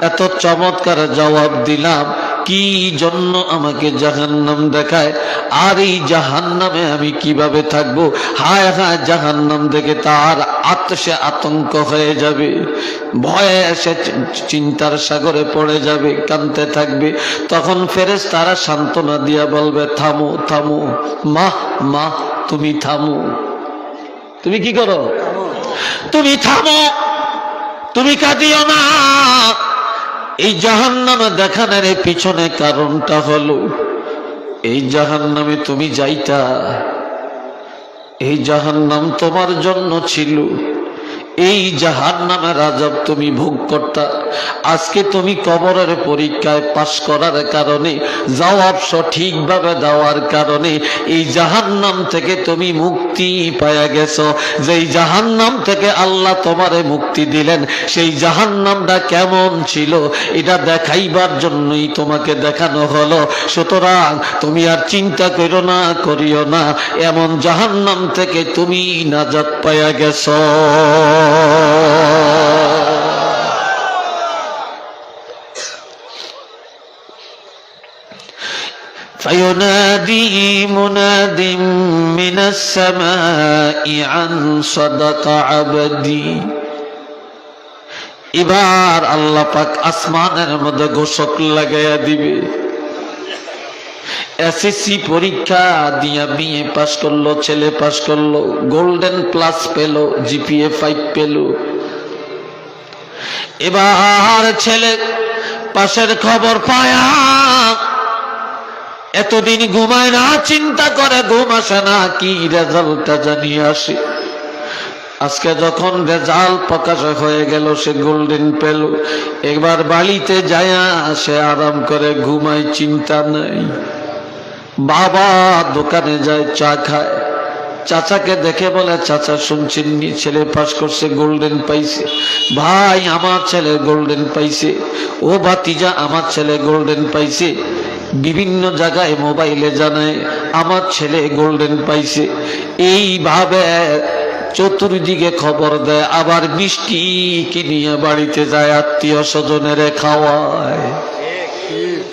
এত চমৎকার জবাব দিলাম, কি জন্য আমাকে জাহান্নাম দেখায়, আর এই জাহান্নামে আমি কিভাবে থাকবো। হায় হায়, জাহান্নাম দেখে তার সে আতঙ্ক হয়ে যাবে, ভয়ে সে চিন্তার সাগরে পড়ে যাবে, কাঁদতে থাকবে। তখন ফেরেশতারা সান্ত্বনা দিয়া বলবে, থামো থামো মা, মা তুমি থামো, তুমি কি করো, তুমি থামো, তুমি কাঁদিও না। এই জাহান্নামে দেখানোর পিছনে কারণটা হলো, এই জাহান্নামে তুমি যাইতা, এই জাহান্নাম তোমার জন্য ছিল, এই জাহান্নামের আযাব তুমি ভোগ করতা। আজকে তুমি কবরের পরীক্ষায় পাশ করার কারণে, জবাব সঠিকভাবে দেওয়ার কারণে এই জাহান্নাম থেকে তুমি মুক্তি পায়া গেছো। যেই জাহান্নাম থেকে আল্লাহ তোমারে মুক্তি দিলেন, সেই জাহান্নামটা কেমন ছিল এটা দেখাইবার জন্যই তোমাকে দেখানো হলো। সুতরাং তুমি আর চিন্তা করো না, করিও না, এমন জাহান্নাম থেকে তুমি নাজাত পায়া গেছো। فينادي مناد من السماء عن صدق عبدي। এবার আল্লাহ পাক আসমানের মধ্যে ঘোষক লাগাইয়া দিবে। এসএসসি পরীক্ষা দিয়া বিএ পাস করলো, ছেলে পাস করলো, গোল্ডেন প্লাস পেল, জিপিএ 5 পেল। এবার ছেলে পাশের খবর পায়া এতদিন ঘুমায় না, চিন্তা করে ঘুম আসে না, কি রেজাল্টটা জানিয়ে আসে। আজকে যখন রেজাল্ট প্রকাশ হয়ে গেল, সে গোল্ডেন পেল, একবার বাড়িতে যায়া সে আরাম করে ঘুমায়, চিন্তা নাই। বাবা দোকানে যায়, চা খায়, চাচাকে দেখে বলে, চাচা শুনছেন নি ছেলে পাস করছে, গোল্ডেন পাইছে। ভাই আমার ছেলে গোল্ডেন পাইছে, ও ভাতিজা আমার ছেলে গোল্ডেন পাইছে। বিভিন্ন জায়গায় মোবাইলে জানায় আমার ছেলে গোল্ডেন পাইছে। এইভাবে চতুর্দিকে খবর দেয়, আবার মিষ্টি কিনিয়ে বাড়িতে যায়, আত্মীয় স্বজনের খাওয়ায়,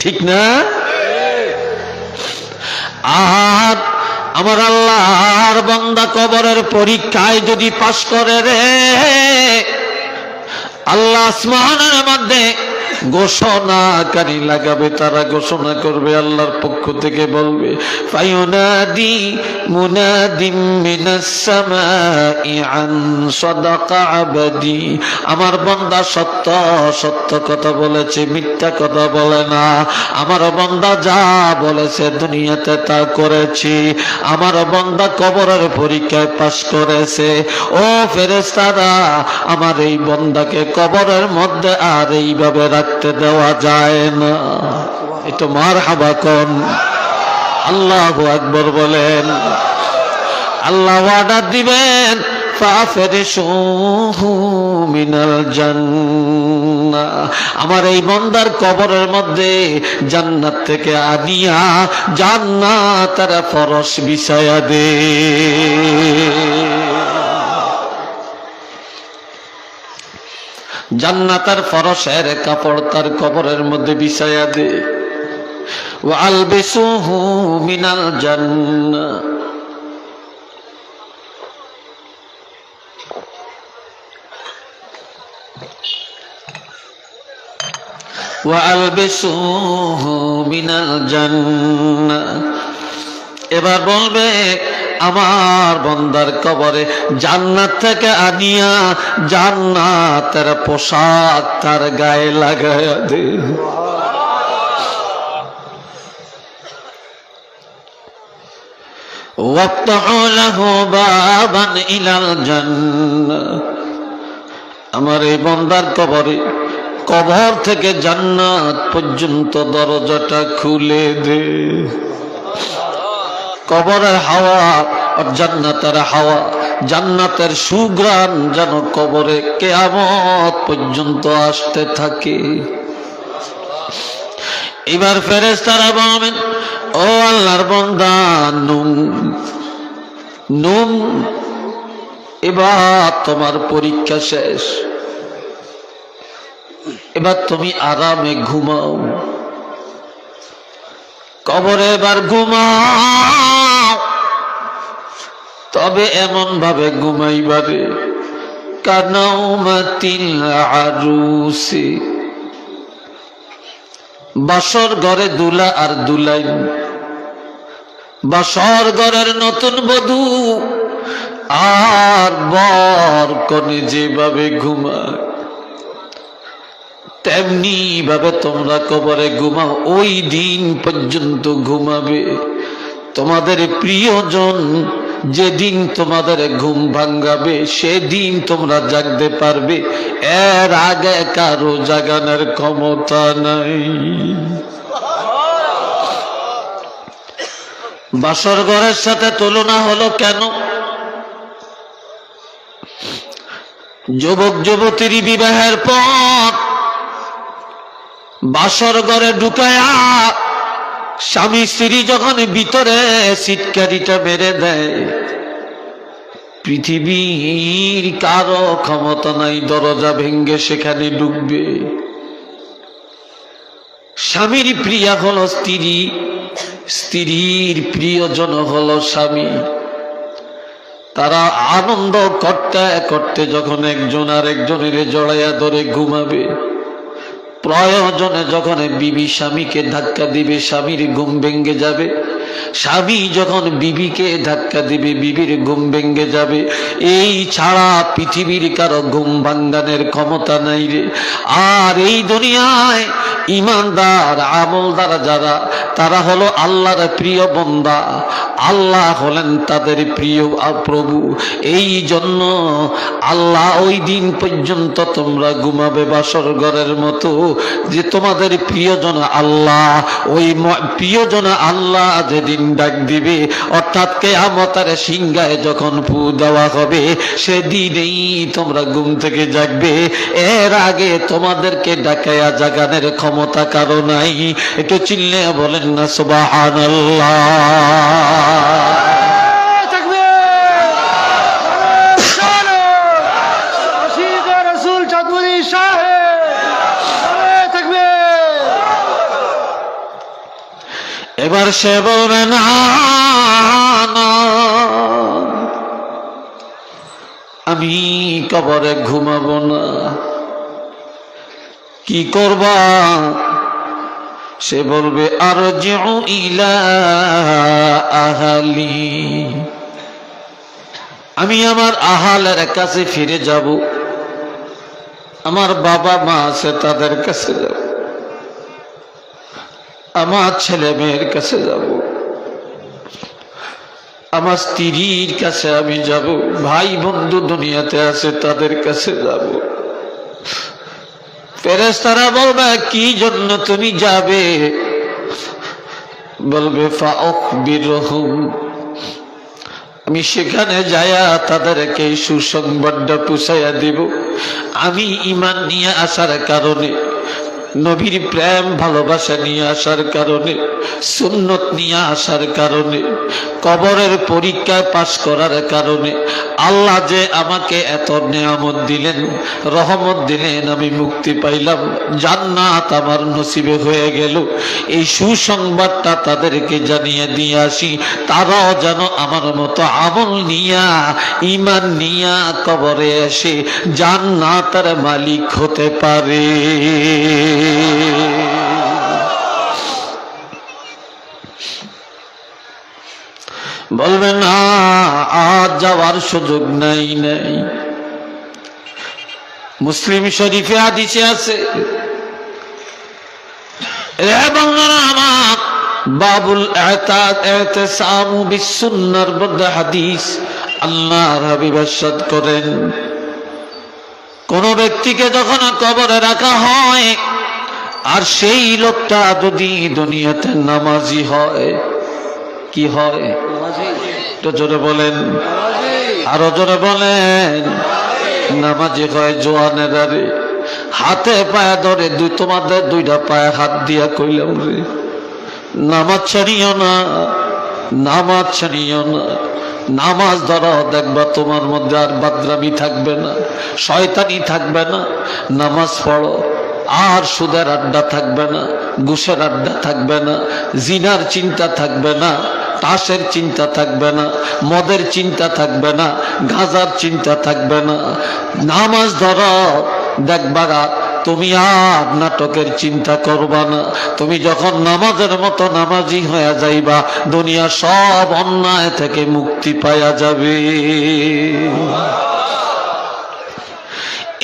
ঠিক না? আর আমার আল্লাহর বান্দা কবরের পরীক্ষায় যদি পাস করে রে, আল্লাহ আসমানের মধ্যে ঘোষণাকারী লাগাবে, তারা ঘোষণা করবে, আল্লাহর পক্ষ থেকে বলবে, ফায়ুনাদি মুনাদিম মিনাস সামাই আন সাদাকা আবদি। আমার বান্দা সত্য সত্য কথা বলেছে, মিথ্যা কথা বলে না। আমার বান্দা যা বলেছে দুনিয়াতে তা করেছি। আমার বান্দা কবরের পরীক্ষায় পাস করেছে। ও ফেরেশতারা, আমার এই বান্দাকে কবরের মধ্যে আর এইভাবে রাখতে দেওয়া যায় না। এটা মারহাবা কোন, আল্লাহু আকবার বলেন। আল্লাহ ওয়াদা দিবেন, ফাফরিশুহু মিনাল জান্নাহ। আমার এই বান্দার কবরের মধ্যে জান্নাত থেকে আনিয়া জান্নাতের ফরশ বিছায়া দে। জান্নাতের ফরশের কাপড় তার কবরের মধ্যে বিছায়া দে। ওয়া আলবিসুহু মিনাল জান্নাহ। ওয়া আলবিসুহু মিনাল জান্নাহ। এবার বলবে, আমার বান্দার কবরে জান্নাত থেকে আনিয়া জান্নাতের পোশাক তার গায়ে লাগায়া দে। ওয়াফতাহু লাহু বাবান ইলাল জান্নাহ। আমার এই বান্দার কবরে, কবর থেকে জান্নাত পর্যন্ত দরজাটা খুলে দে। কবরের হাওয়া আর জান্নাতের হাওয়া, জান্নাতের সুঘ্রাণ যেন কবরে কিয়ামত পর্যন্ত আসতে থাকে। এবার ফেরেশতারা বলবেন, ও আল্লাহর বান্দা নুম নুম, এবার তোমার পরীক্ষা শেষ, এবার তুমি আরামে ঘুমাও। কবরে এবার ঘুমাও, তবে এমন ভাবে ঘুমাইবারে কানাউমাতিল আরুসি, বাসর ঘরে দুলা আর দুলাইন, বাসর ঘরের নতুন বধূ আর বর কনে যেভাবে ঘুমায় তেমনি ভাবে তোমরা কবরে ঘুমাও। ওই দিন পর্যন্ত ঘুমাবে তোমাদের প্রিয়জন, যেদিন তোমাদের ঘুম ভাঙ্গাবে সেদিন তোমরা জাগতে পারবে, এর আগে কারো জাগানোর ক্ষমতা নাই। বাসর ঘরের সাথে তুলনা হলো কেন? যুবক যুবতীর বিবাহের পর বাসর ঘরে ঢুকায়া স্বামী স্ত্রী যখন ভিতরে সিটকারিটা মেরে দেয়, পৃথিবীর কারো ক্ষমতা নাই দরজা ভেঙ্গে সেখানে ঢুকবে। স্বামীর প্রিয়া হলো স্ত্রী, স্ত্রীর প্রিয়জন হলো স্বামী। তারা আনন্দ করতে করতে যখন একজন আর একজনের জড়াইয়া ধরে ঘুমাবে, প্রয়োজনে যখন বিবি স্বামীকে ধাক্কা দিবে স্বামীর ঘুম ভেঙ্গে যাবে, স্বামী যখন বিবিকে ধাক্কা দিবে বিবির ঘুম ভেঙ্গে যাবে। এই ছাড়া পৃথিবীর কারো ঘুম ভাঙ্গানের ক্ষমতা নাই রে। আর এই দুনিয়ায় ইমানদার আমলদার যারা, তারা হলো আল্লাহর প্রিয় বান্দা, আল্লাহ হলেন তাদের প্রিয় প্রভু। এই জন্য আল্লাহ ওই দিন পর্যন্ত তোমরা ঘুমাবে বাসর ঘরের মতো, যে তোমাদের প্রিয়জন আল্লাহ, ওই প্রিয়জন আল্লাহ যেদিন ডাক দিবে, অর্থাৎ কিয়ামতের সিংহায় যখন ফু দেওয়া হবে, সেদিনেই তোমরা ঘুম থেকে জাগবে। এর আগে তোমাদেরকে ডাকায়া জাগানের ক্ষমতা কারো নাই। একটু চিল্লে বলেন না সুবহানাল্লাহ। এবার সে বলবে না, আমি কবরে ঘুমাবো না। কি করবা? সে বলবে আরজিউ ইলা আহলি, আমি আমার আহালের কাছে ফিরে যাব, আমার বাবা মা আছে তাদের কাছে যাব, আমার ছেলে মেয়ের কাছে যাব, আমার স্ত্রীর কাছে আমি যাব, ভাই বন্ধু দুনিয়াতে আছে তাদের কাছে যাব। ফেরেশতারা বলবে কি জন্য তুমি যাবে? বলবে ফাউখবিরহুম, আমি সেখানে যায়া তাদেরকে সুসংবাদটা পৌঁছাইয়া দিব। আমি ঈমান নিয়ে আসার কারণে, নবীর প্রেম ভালোবাসা নিয়ে আসার কারণে, সুন্নত নিয়ে আসার কারণে, কবরের পরীক্ষায় পাশ করার কারণে আল্লাহ যে আমাকে এত নেয়ামত দিলেন, রহমত দিলেন, আমি মুক্তি পাইলাম, জান্নাত আমার নসিবে হয়ে গেল, এই সুসংবাদটা তাদেরকে জানিয়ে দিয়ে আসি, তারাও যেন আমার মতো আমল নিয়া ঈমান নিয়া কবরে এসে জান্নাতের মালিক হতে পারে। বলবে না আজ যাওয়ার সুযোগ নাই। মুসলিম শরীফে হাদিসে আছে, বাবুল ইতিসামু বিসুন্নাহর মধ্যে হাদিস আল্লাহর হাবিব ইরশাদ করেন, কোন ব্যক্তিকে যখন কবরে রাখা হয় আর সেই লোকটা যদি দুনিয়াতে নামাজি হয়, কি হয়? তো জোরে বলেন, আরো জোরে বলেন। নামাজি হয়। জোয়ানেরা রে, হাতে পায়ে ধরে তোমাদের দুইটা পায়ে হাত দিয়া কইলাম রে, নামাজ ছাড়িও না, নামাজ ছাড়িও না, নামাজ ধরো, দেখবা তোমার মধ্যে আর বাদরামি থাকবে না, শয়তানি থাকবে না। নামাজ পড়ো, আর সুদের আড্ডা থাকবে না, ঘুষের আড্ডা থাকবে না, জিনার চিন্তা থাকবে না, তাসের চিন্তা থাকবে না, মদের চিন্তা থাকবে না, গাঁজার চিন্তা থাকবে না। নামাজ ধরো, দেখবা তুমি আর নাটকের চিন্তা করবা না। তুমি যখন নামাজের মতো নামাজি হয়ে যাইবা, দুনিয়া সব অন্যায় থেকে মুক্তি পাওয়া যাবে।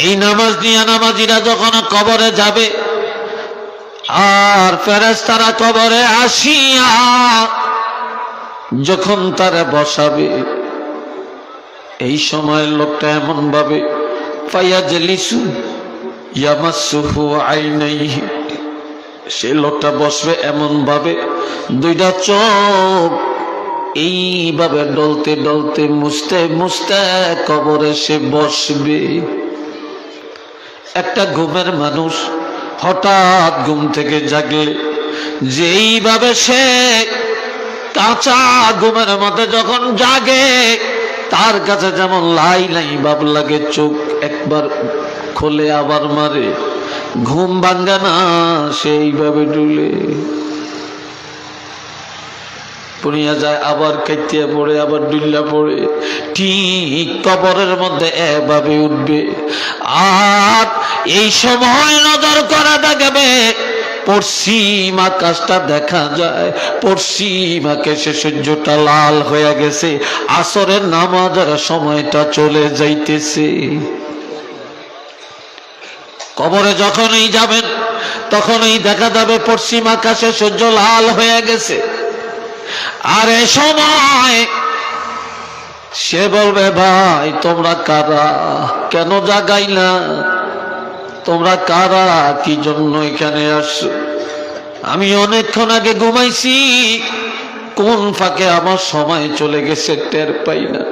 এই নামাজ নিয়ে নামাজিরা যখন কবরে যাবে, আর ফেরেশতারা কবরে আসিয়া যখন তারা বসাবে, এই সময় লোকটা এমন ভাবে ফায়াজলিসু ইয়ামাসসুহু আইনাইহি, সে লোকটা বসবে এমন ভাবে দুইটা চোখ এইভাবে ডলতে ডলতে মুছতে মুছতে কবরে সে বসবে। একটা ঘুমের মানুষ হঠাৎ ঘুম থেকে জাগলে যেইভাবে সে কাঁচা ঘুমের মধ্যে যখন জাগে, তার কাছে যেমন লাই লাই ভাব লাগে, চোখ একবার খোলে আবার মারে, ঘুম ভাঙ্গে না, সেইভাবে ডুলে পুনিয়া যায়, আবার কাইতিয়া পড়ে, আবার ডুল্লা পড়ে, ঠিক কবরের মধ্যে এভাবে উঠবে। আর এই সময় নজর করা দেখবে পশ্চিম আকাশটা দেখা যায়, পশ্চিম আকাশে সূর্যটা লাল হয়ে গেছে, আসরের নামাজের সময়টা চলে যাইতেছে। কবরে যখনই যাবেন তখনই দেখা যাবে পশ্চিম আকাশে সূর্য লাল হয়ে গেছে। আর এ সময় সে বলবে, ভাই তোমরা কারা, কেন জাগাইলা, তোমরা কারা, কি জন্য এখানে আসছো? আমি অনেকক্ষণ আগে ঘুমাইছি, কোন ফাঁকে আমার সময় চলে গেছে টের পাই না।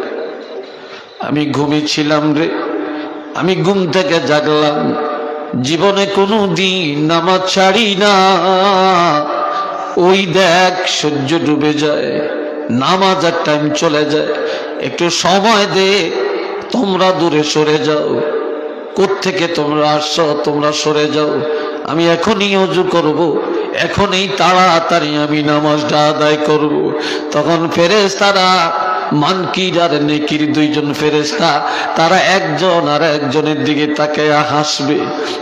আমি ঘুমিয়েছিলাম রে, আমি ঘুম থেকে জাগলাম, জীবনে কোনো দিন নামাজ ছাড়ি না। ওই দেখ সূর্য ডুবে যায়, নামাজের টাইম চলে যায়, একটু সময় দে, তোমরা দূরে সরে যাও। কোত্থেকে তোমরা আসছো, তোমরা সরে যাও, আমি এখনই ওযু করব, এখনই তাড়াতাড়ি আমি নামাজটা আদায় করব। তখন ফেরেশতারা মানকির আর নেকির দুইজন ফেরেশতা, তারা একজন আর একজনের দিকে তাকায়া হাসবে,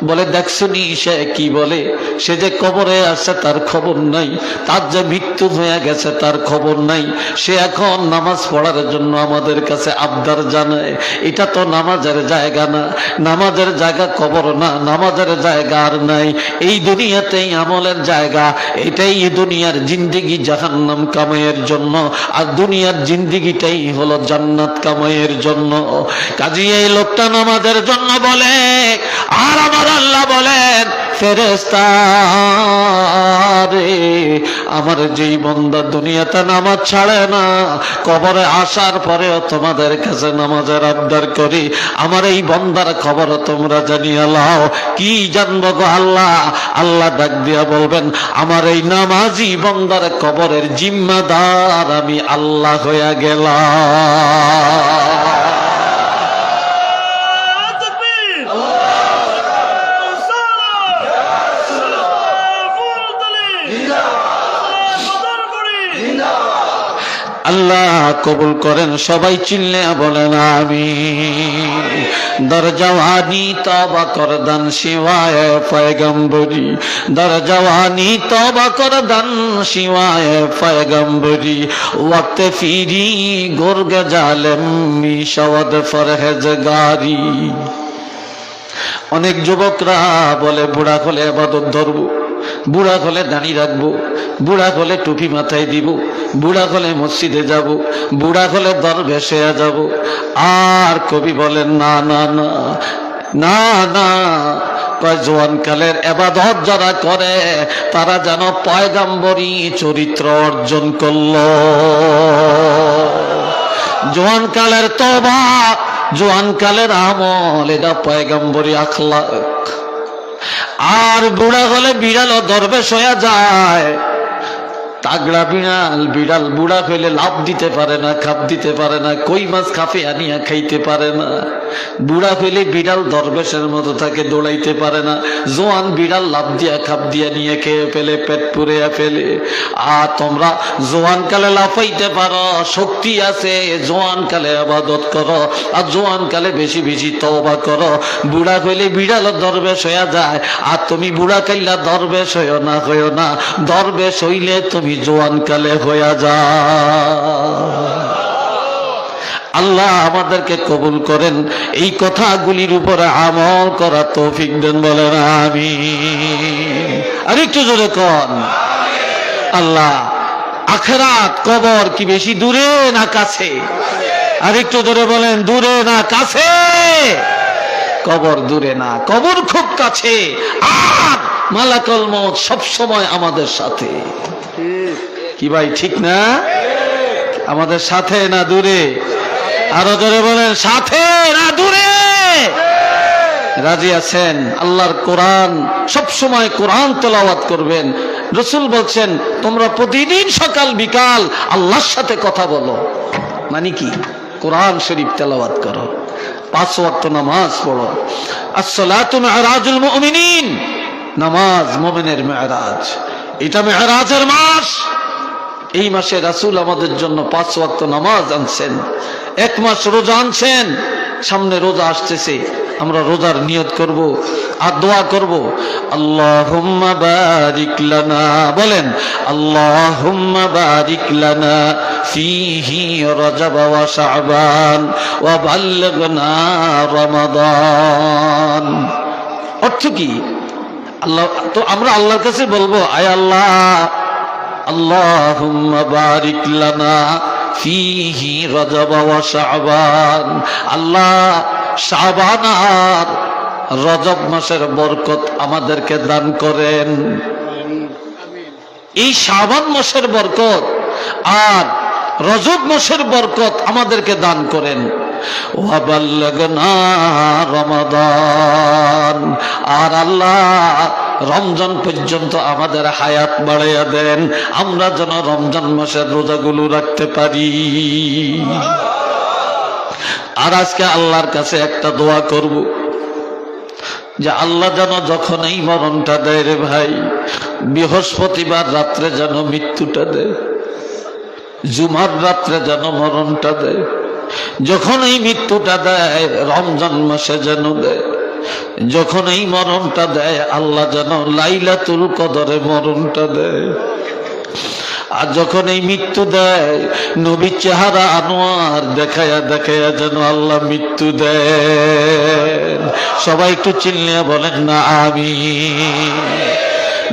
বলে দেখছনি সে কি বলে, সে যে কবরে আসছে তার খবর নাই, তার যে মৃত্যু হয়ে গেছে তার খবর নাই, সে এখন নামাজ পড়ার জন্য আমাদের কাছে আবদার জানায়। এটা তো নামাজের জায়গা না, নামাজের জায়গা কবর না, নামাজের জায়গা আর নাই, এই দুনিয়াতেই আমলের জায়গা। এটাই এই দুনিয়ার জিন্দেগি জাহান্নাম কামাইয়ের জন্য, আর দুনিয়ার জিন্দেগি এটাই হলো জান্নাত কামাইয়ের জন্য। কাজী এই লোকটা নামাজের জন্য বলে, আর আমার আল্লাহ বলেন, ফেরেশতা রে, আমার যেই বান্দা দুনিয়াতে নামাজ ছাড়ে না, কবরে আসার পরেও তোমাদের কাছে নামাজের আবদার করি, আমার এই বান্দার খবর তোমরা জানিয়ে লাও। কি জানবো গো আল্লাহ? আল্লাহ ডাক দিয়া বলবেন, আমার এই নামাজি বান্দার কবরের জিম্মাদার আমি আল্লাহ হইয়া গেলাম। আল্লাহ কবুল করেন, সবাই চিল্লে বলেন আমিন। দরজওয়ানি তওবা করদান শিওয়ায় পয়গম্বরি, দরজওয়ানি তওবা করদান শিওয়ায় পয়গম্বরি, ওয়াক্ত ফিরি গুরগ জালেম মিশাওয়াদ ফরহেজগারি। অনেক যুবকরা বলে বুড়া হলে ইবাদত ধরবো, বুড়া হলে দাড়ি রাখবো, বুড়া হলে টুপি মাথায় দিব, বুড়া হলে মসজিদে যাব, বুড়া হলে দরবেশ হয়ে যাব। আর কবি বলেন না না না না না, জোয়ানকালের ইবাদত যারা করে তারা যেন পয়গম্বরী চরিত্র অর্জন করল। জোয়ানকালের তওবা, জোয়ানকালের আমল, এটা পয়গম্বরী আখলাক। আর বুড়া হলে বিড়াল দরবেশ হয়ে যায়, তাগড়া বিড়াল, বিড়াল বুড়া হইলে লাভ দিতে পারে না, খাপ দিতে পারে না, কই মাছ খাপে আনিয়া খাইতে পারে না। বুড়া হইলে বিড়াল দরবেশের মতো থাকে, দৌড়াইতে পারে না। জোয়ান বিড়াল লাভ দিয়া খাপ দিয়া নিয়ে খেয়ে ফেলে, পেট পুড়িয়া ফেলে। আর তোমরা জোয়ান কালে লাফাইতে পারো, শক্তি আছে, জোয়ান কালে ইবাদত করো, আর জোয়ান কালে বেশি বেশি তওবা করো। বুড়া হইলে বিড়াল দরবেশ হইয়া যায়, আর তুমি বুড়া কাইলা দরবেশ হইও না, দরবেশ হইলে তুমি জোয়ান কালে হইয়া যাও। আল্লাহ আমাদেরকে কবুল করেন, এই কথাগুলির উপরে আমল করা তৌফিক দেন, বলেন আমিন। আর একটু জোরে কোন আল্লাহ। আখিরাত কবর কি বেশি দূরে না কাছে? আর একটু জোরে বলেন, দূরে না কাছে? কবর দূরে না, কবর খুব কাছে। আর মালাকুল মউত সব সময় আমাদের সাথে। কি ভাই ঠিক না? আমাদের সাথে না দূরে? আরো জোরে বলেন, সাথে না দূরে? রাজি আছেন? আল্লাহর কোরআন সব সময় কোরআন তেলাওয়াত করবেন। রাসূল বলছেন, তোমরা প্রতিদিন সকাল বিকাল আল্লাহর সাথে কথা বলো। মানে কি? কোরআন শরীফ তেলাওয়াত করো, 5 ওয়াক্ত নামাজ পড়ো। as-salatu mi'rajul mu'minin, নামাজ মুমিনের মেরাজ। এটা মেরাজের মাস। এই মাসে রাসূল আমাদের জন্য 5 ওয়াক্ত নামাজ আনছেন, 1 মাস রোজা আনছেন। সামনে রোজা আসতেছে, আমরা রোজার নিয়ত করব আর দোয়া করব, আল্লাহুম্মা বারিক লানা, বলেন আল্লাহুম্মা বারিক লানা ফীহি রজব ওয়া শাবান ওয়া বাল্লিগনা রমাদান। অর্থ কি? আল্লাহ তো আমরা আল্লাহর কাছে বলবো, আয় আল্লাহ, আল্লাহুম্মা বারিক লানা ফীহি রজব ওয়া শাবান, আল্লাহ শাবান আর রজব মাসের বরকত আমাদেরকে দান করেন। এই শাবান মাসের বরকত আর রজব মাসের বরকত আমাদেরকে দান করেন। ওয়া বাল্লাগনা রমাদান, আর আল্লাহ রমজান পর্যন্ত আমাদের হায়াত বাড়াইয়া দেন, আমরা যেন রমজান মাসের রোজাগুলো রাখতে পারি। আর আজকে আল্লাহর কাছে একটা দোয়া করব, যে আল্লাহ যেন যখন এই মরণটা দেয় রে ভাই, বৃহস্পতিবার রাত্রে যেন মৃত্যুটা দেয়, জুমার রাত্রে যেন মরণটা দেয়, যখন এই মৃত্যুটা দেয় রমজান মাসে যেন দেয়, যখন এই মরণটা দেয় আল্লাহ যেন লাইলাতুল কদরে মরণটা দেয়। আর যখন এই মৃত্যু দেয় নবীর চেহারা আনোয়ার দেখায়া দেখায়া যেন আল্লাহ মৃত্যু দেয়। সবাই একটু চিল্লিয়ে বলেন না আমিন।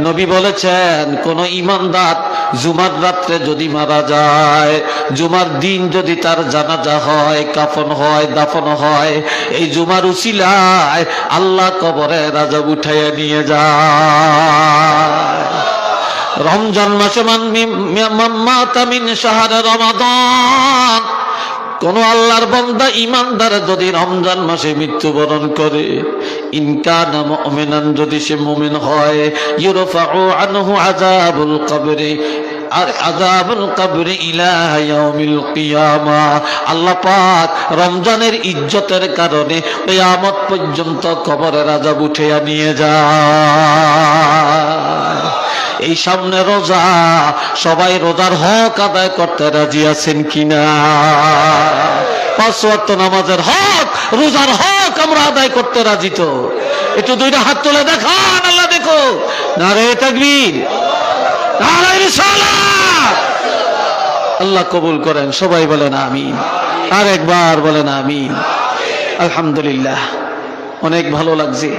নবী বলেছেন, কোন ঈমানদার জুমার রাত্রে যদি মারা যায়, জুমার দিন যদি তার জানাজা হয়, কাফন হয়, দাফন হয়, এই জুমার উসিলায় আল্লাহ কবরে রাজব উঠাইয়া নিয়ে যায়। রমজান মাসে মাতা মিন শাহরে রমাদান, কোন আল্লাহর বান্দা ঈমানদার যদি রমজান মাসে মৃত্যুবরণ করে, ইন কানা মুমিনান, যদি সে মুমিন হয়, ইউরফাউ আনহু আযাবুল কবরি, আর আযাবুল কবরি ইলা ইয়াউমিল কিয়ামা, আল্লাহ পাক রমজানের ইজ্জতের কারণে কিয়ামত পর্যন্ত কবরের আযাব উঠিয়ে নিয়ে যায়। এই সামনে রোজা, সবাই রোজার হক আদায় করতে রাজি আছেন কিনা? 5 ওয়াক্ত নামাজের হক, রোজার হক আমরা আদায় করতে রাজি তো? একটু 2টা হাত তুলে দেখান, আল্লাহ দেখো। নারে তাকবীর, নারে রিসালাত। আল্লাহ কবুল করেন, সবাই বলেন আমিন। আর একবার বলেন আমিন। আলহামদুলিল্লাহ, অনেক ভালো লাগছে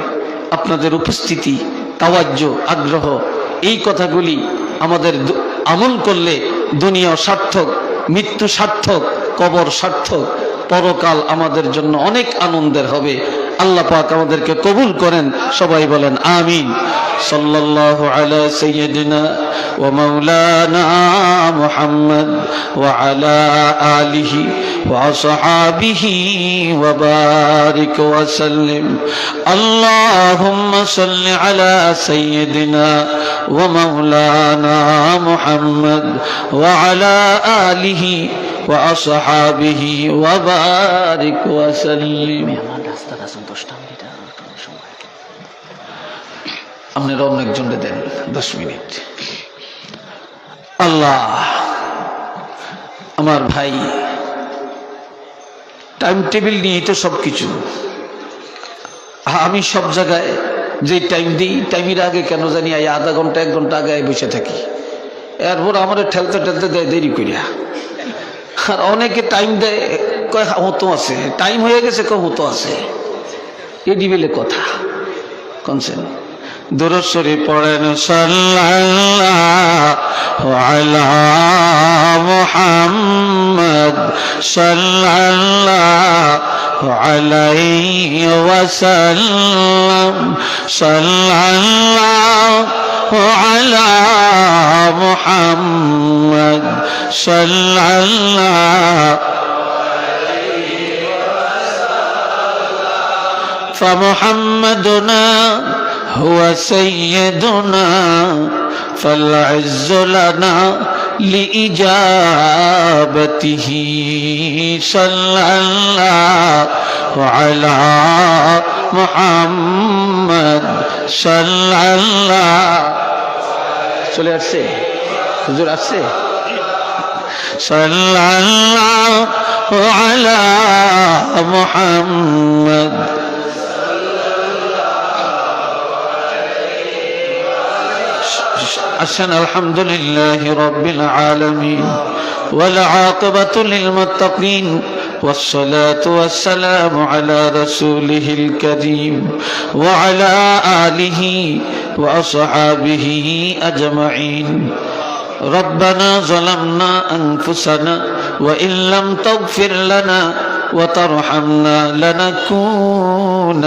আপনাদের উপস্থিতি, তাওয়াজ্জু, আগ্রহ। এই কথাগুলি আমাদের আমল করলে দুনিয়া সার্থক, মৃত্যু সার্থক, কবর সার্থক, পরকাল আমাদের জন্য অনেক আনন্দের হবে। আল্লাহ পাক আমাদেরকে কবুল করেন, সবাই বলেন আমিন। সাল্লাল্লাহু আলা সাইয়্যিদিনা ওয়া মাওলানা মুহাম্মদ ওয়া আলা আলিহি ওয়া আসহাবিহি ওয়া বারিক ওয়া সাল্লিম। আল্লাহুম্মা সাল্লি আলা সাইয়্যিদিনা ওয়া মাওলানা মুহাম্মদ ওয়া আলা আলিহি ওয়া আসহাবিহি ওয়া বারিক ওয়া সাল্লিম। আপনারা অনেকজনকে দেন 10 মিনিট। আল্লাহ আমার ভাই টাইম টেবিল নিয়ে তো সবকিছু, আমি সব জায়গায় যে টাইম দিই টাইমের আগে কেন জানি আধা ঘন্টা 1 ঘন্টা আগে বসে থাকি, এরপর আমার ঠেলতে ঠেলতে দেয় দেরি করিয়া। আর অনেকে টাইম দেয় কয় হতো আছে, টাইম হয়ে গেছে কয় হতো আছে, এডি বেলে কথা কনসেন। দুরূদ শরীফ পড়েন সাল্লাল্লাহু আলা মুহাম্মদ সাল্লাল্লাহু আলাইহি ওয়াসাল্লাম সাল্লাল্লাহু আলা মুহাম্মদ সাল্লাল্লাহু فمحمدنا هو سيدنا فالعز لنا لإجابته صلى الله على محمد صلى الله চলে আসছে হুজুর আসছে صلى الله على محمد أحسن الحمد لله رب العالمين والعاقبة للمتقين والصلاة والسلام على رسوله الكريم وعلى آله وأصحابه أجمعين ربنا ظلمنا أنفسنا وإن لم تغفر لنا وترحمنا لنكونن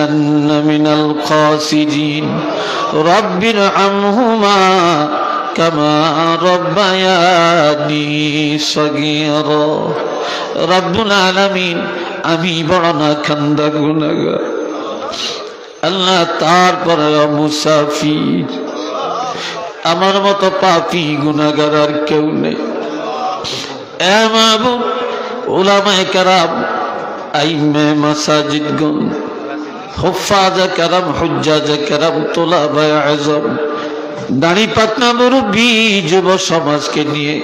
من الخاسرين رب ارحمهما كما ربياني صغيرا رب العالمين আমি বড় না খান্দা গুনাহগার আল্লাহ, তারপর মুসাফির, আমার মতো পাপী গুনাহগার আর কেউ নেই। এ মাবুদ, উলামায়ে কেরাম, আইমে মাসাজিদগণ, হুফাজে কেরাম, হুজ্জাজে কেরাম, তোলাবায়ে আযম, দাড়ি পাতনা মুরব্বী যুব সমাজকে নিয়ে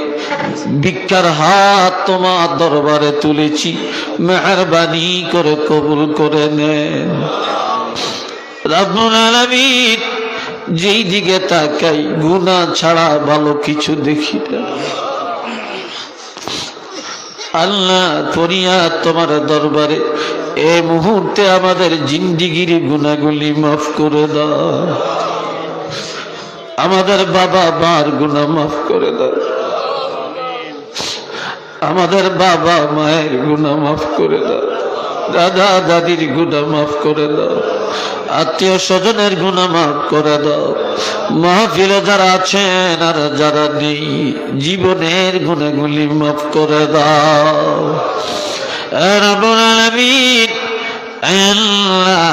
ভিক্ষার হাত তোমার দরবারে তুলেছি, মেহেরবানি করে কবুল করে নেন। রব্বুল আলামিন, যেই দিকে তাকাই গুনাহ ছাড়া ভালো কিছু দেখি না। আল্লাহ, ফরিয়াদ তোমার দরবারে এই মুহূর্তে আমাদের জিন্দিগির গুনাহগুলি মাফ করে দাও, আমাদের বাবা মার গুনাহ মাফ করে দাও, আমাদের বাবা মায়ের গুনাহ মাফ করে দাও, দাদা দাদির গুনাহ মাফ করে দাও, আত্মীয় স্বজনের গুনাহ মাফ করে দাও, মাহফিলে যারা আছেন আর যারা নেই জীবনের গুনাহগুলি মাফ করে দাও। রব্বুল আলামিন, আল্লাহ,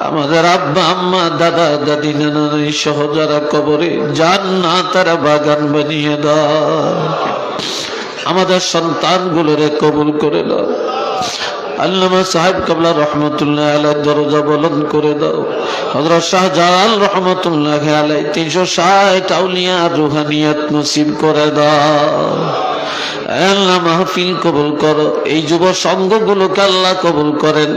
আমাদের আব্বা আম্মা দাদা দাদি নানা নানি সহ যারা কবরে জান্নাতের বাগান বানিয়ে দাও, আমাদের সন্তানগুলোরে কবুল করে দাও। আল্লামা সাহেব কাবলা রহমতুল্লাহ আলাইহি দরজা বুলন্দ করে দাও। হযরত শাহজালাল রহমতুল্লাহ আলাইহি 360 আউলিয়া রুহানিয়াত নসিব করে দাও। আল্লাহ মাহফিল কবুল করো, এই যুব সংঘগুলোকে আল্লাহ কবুল করেন।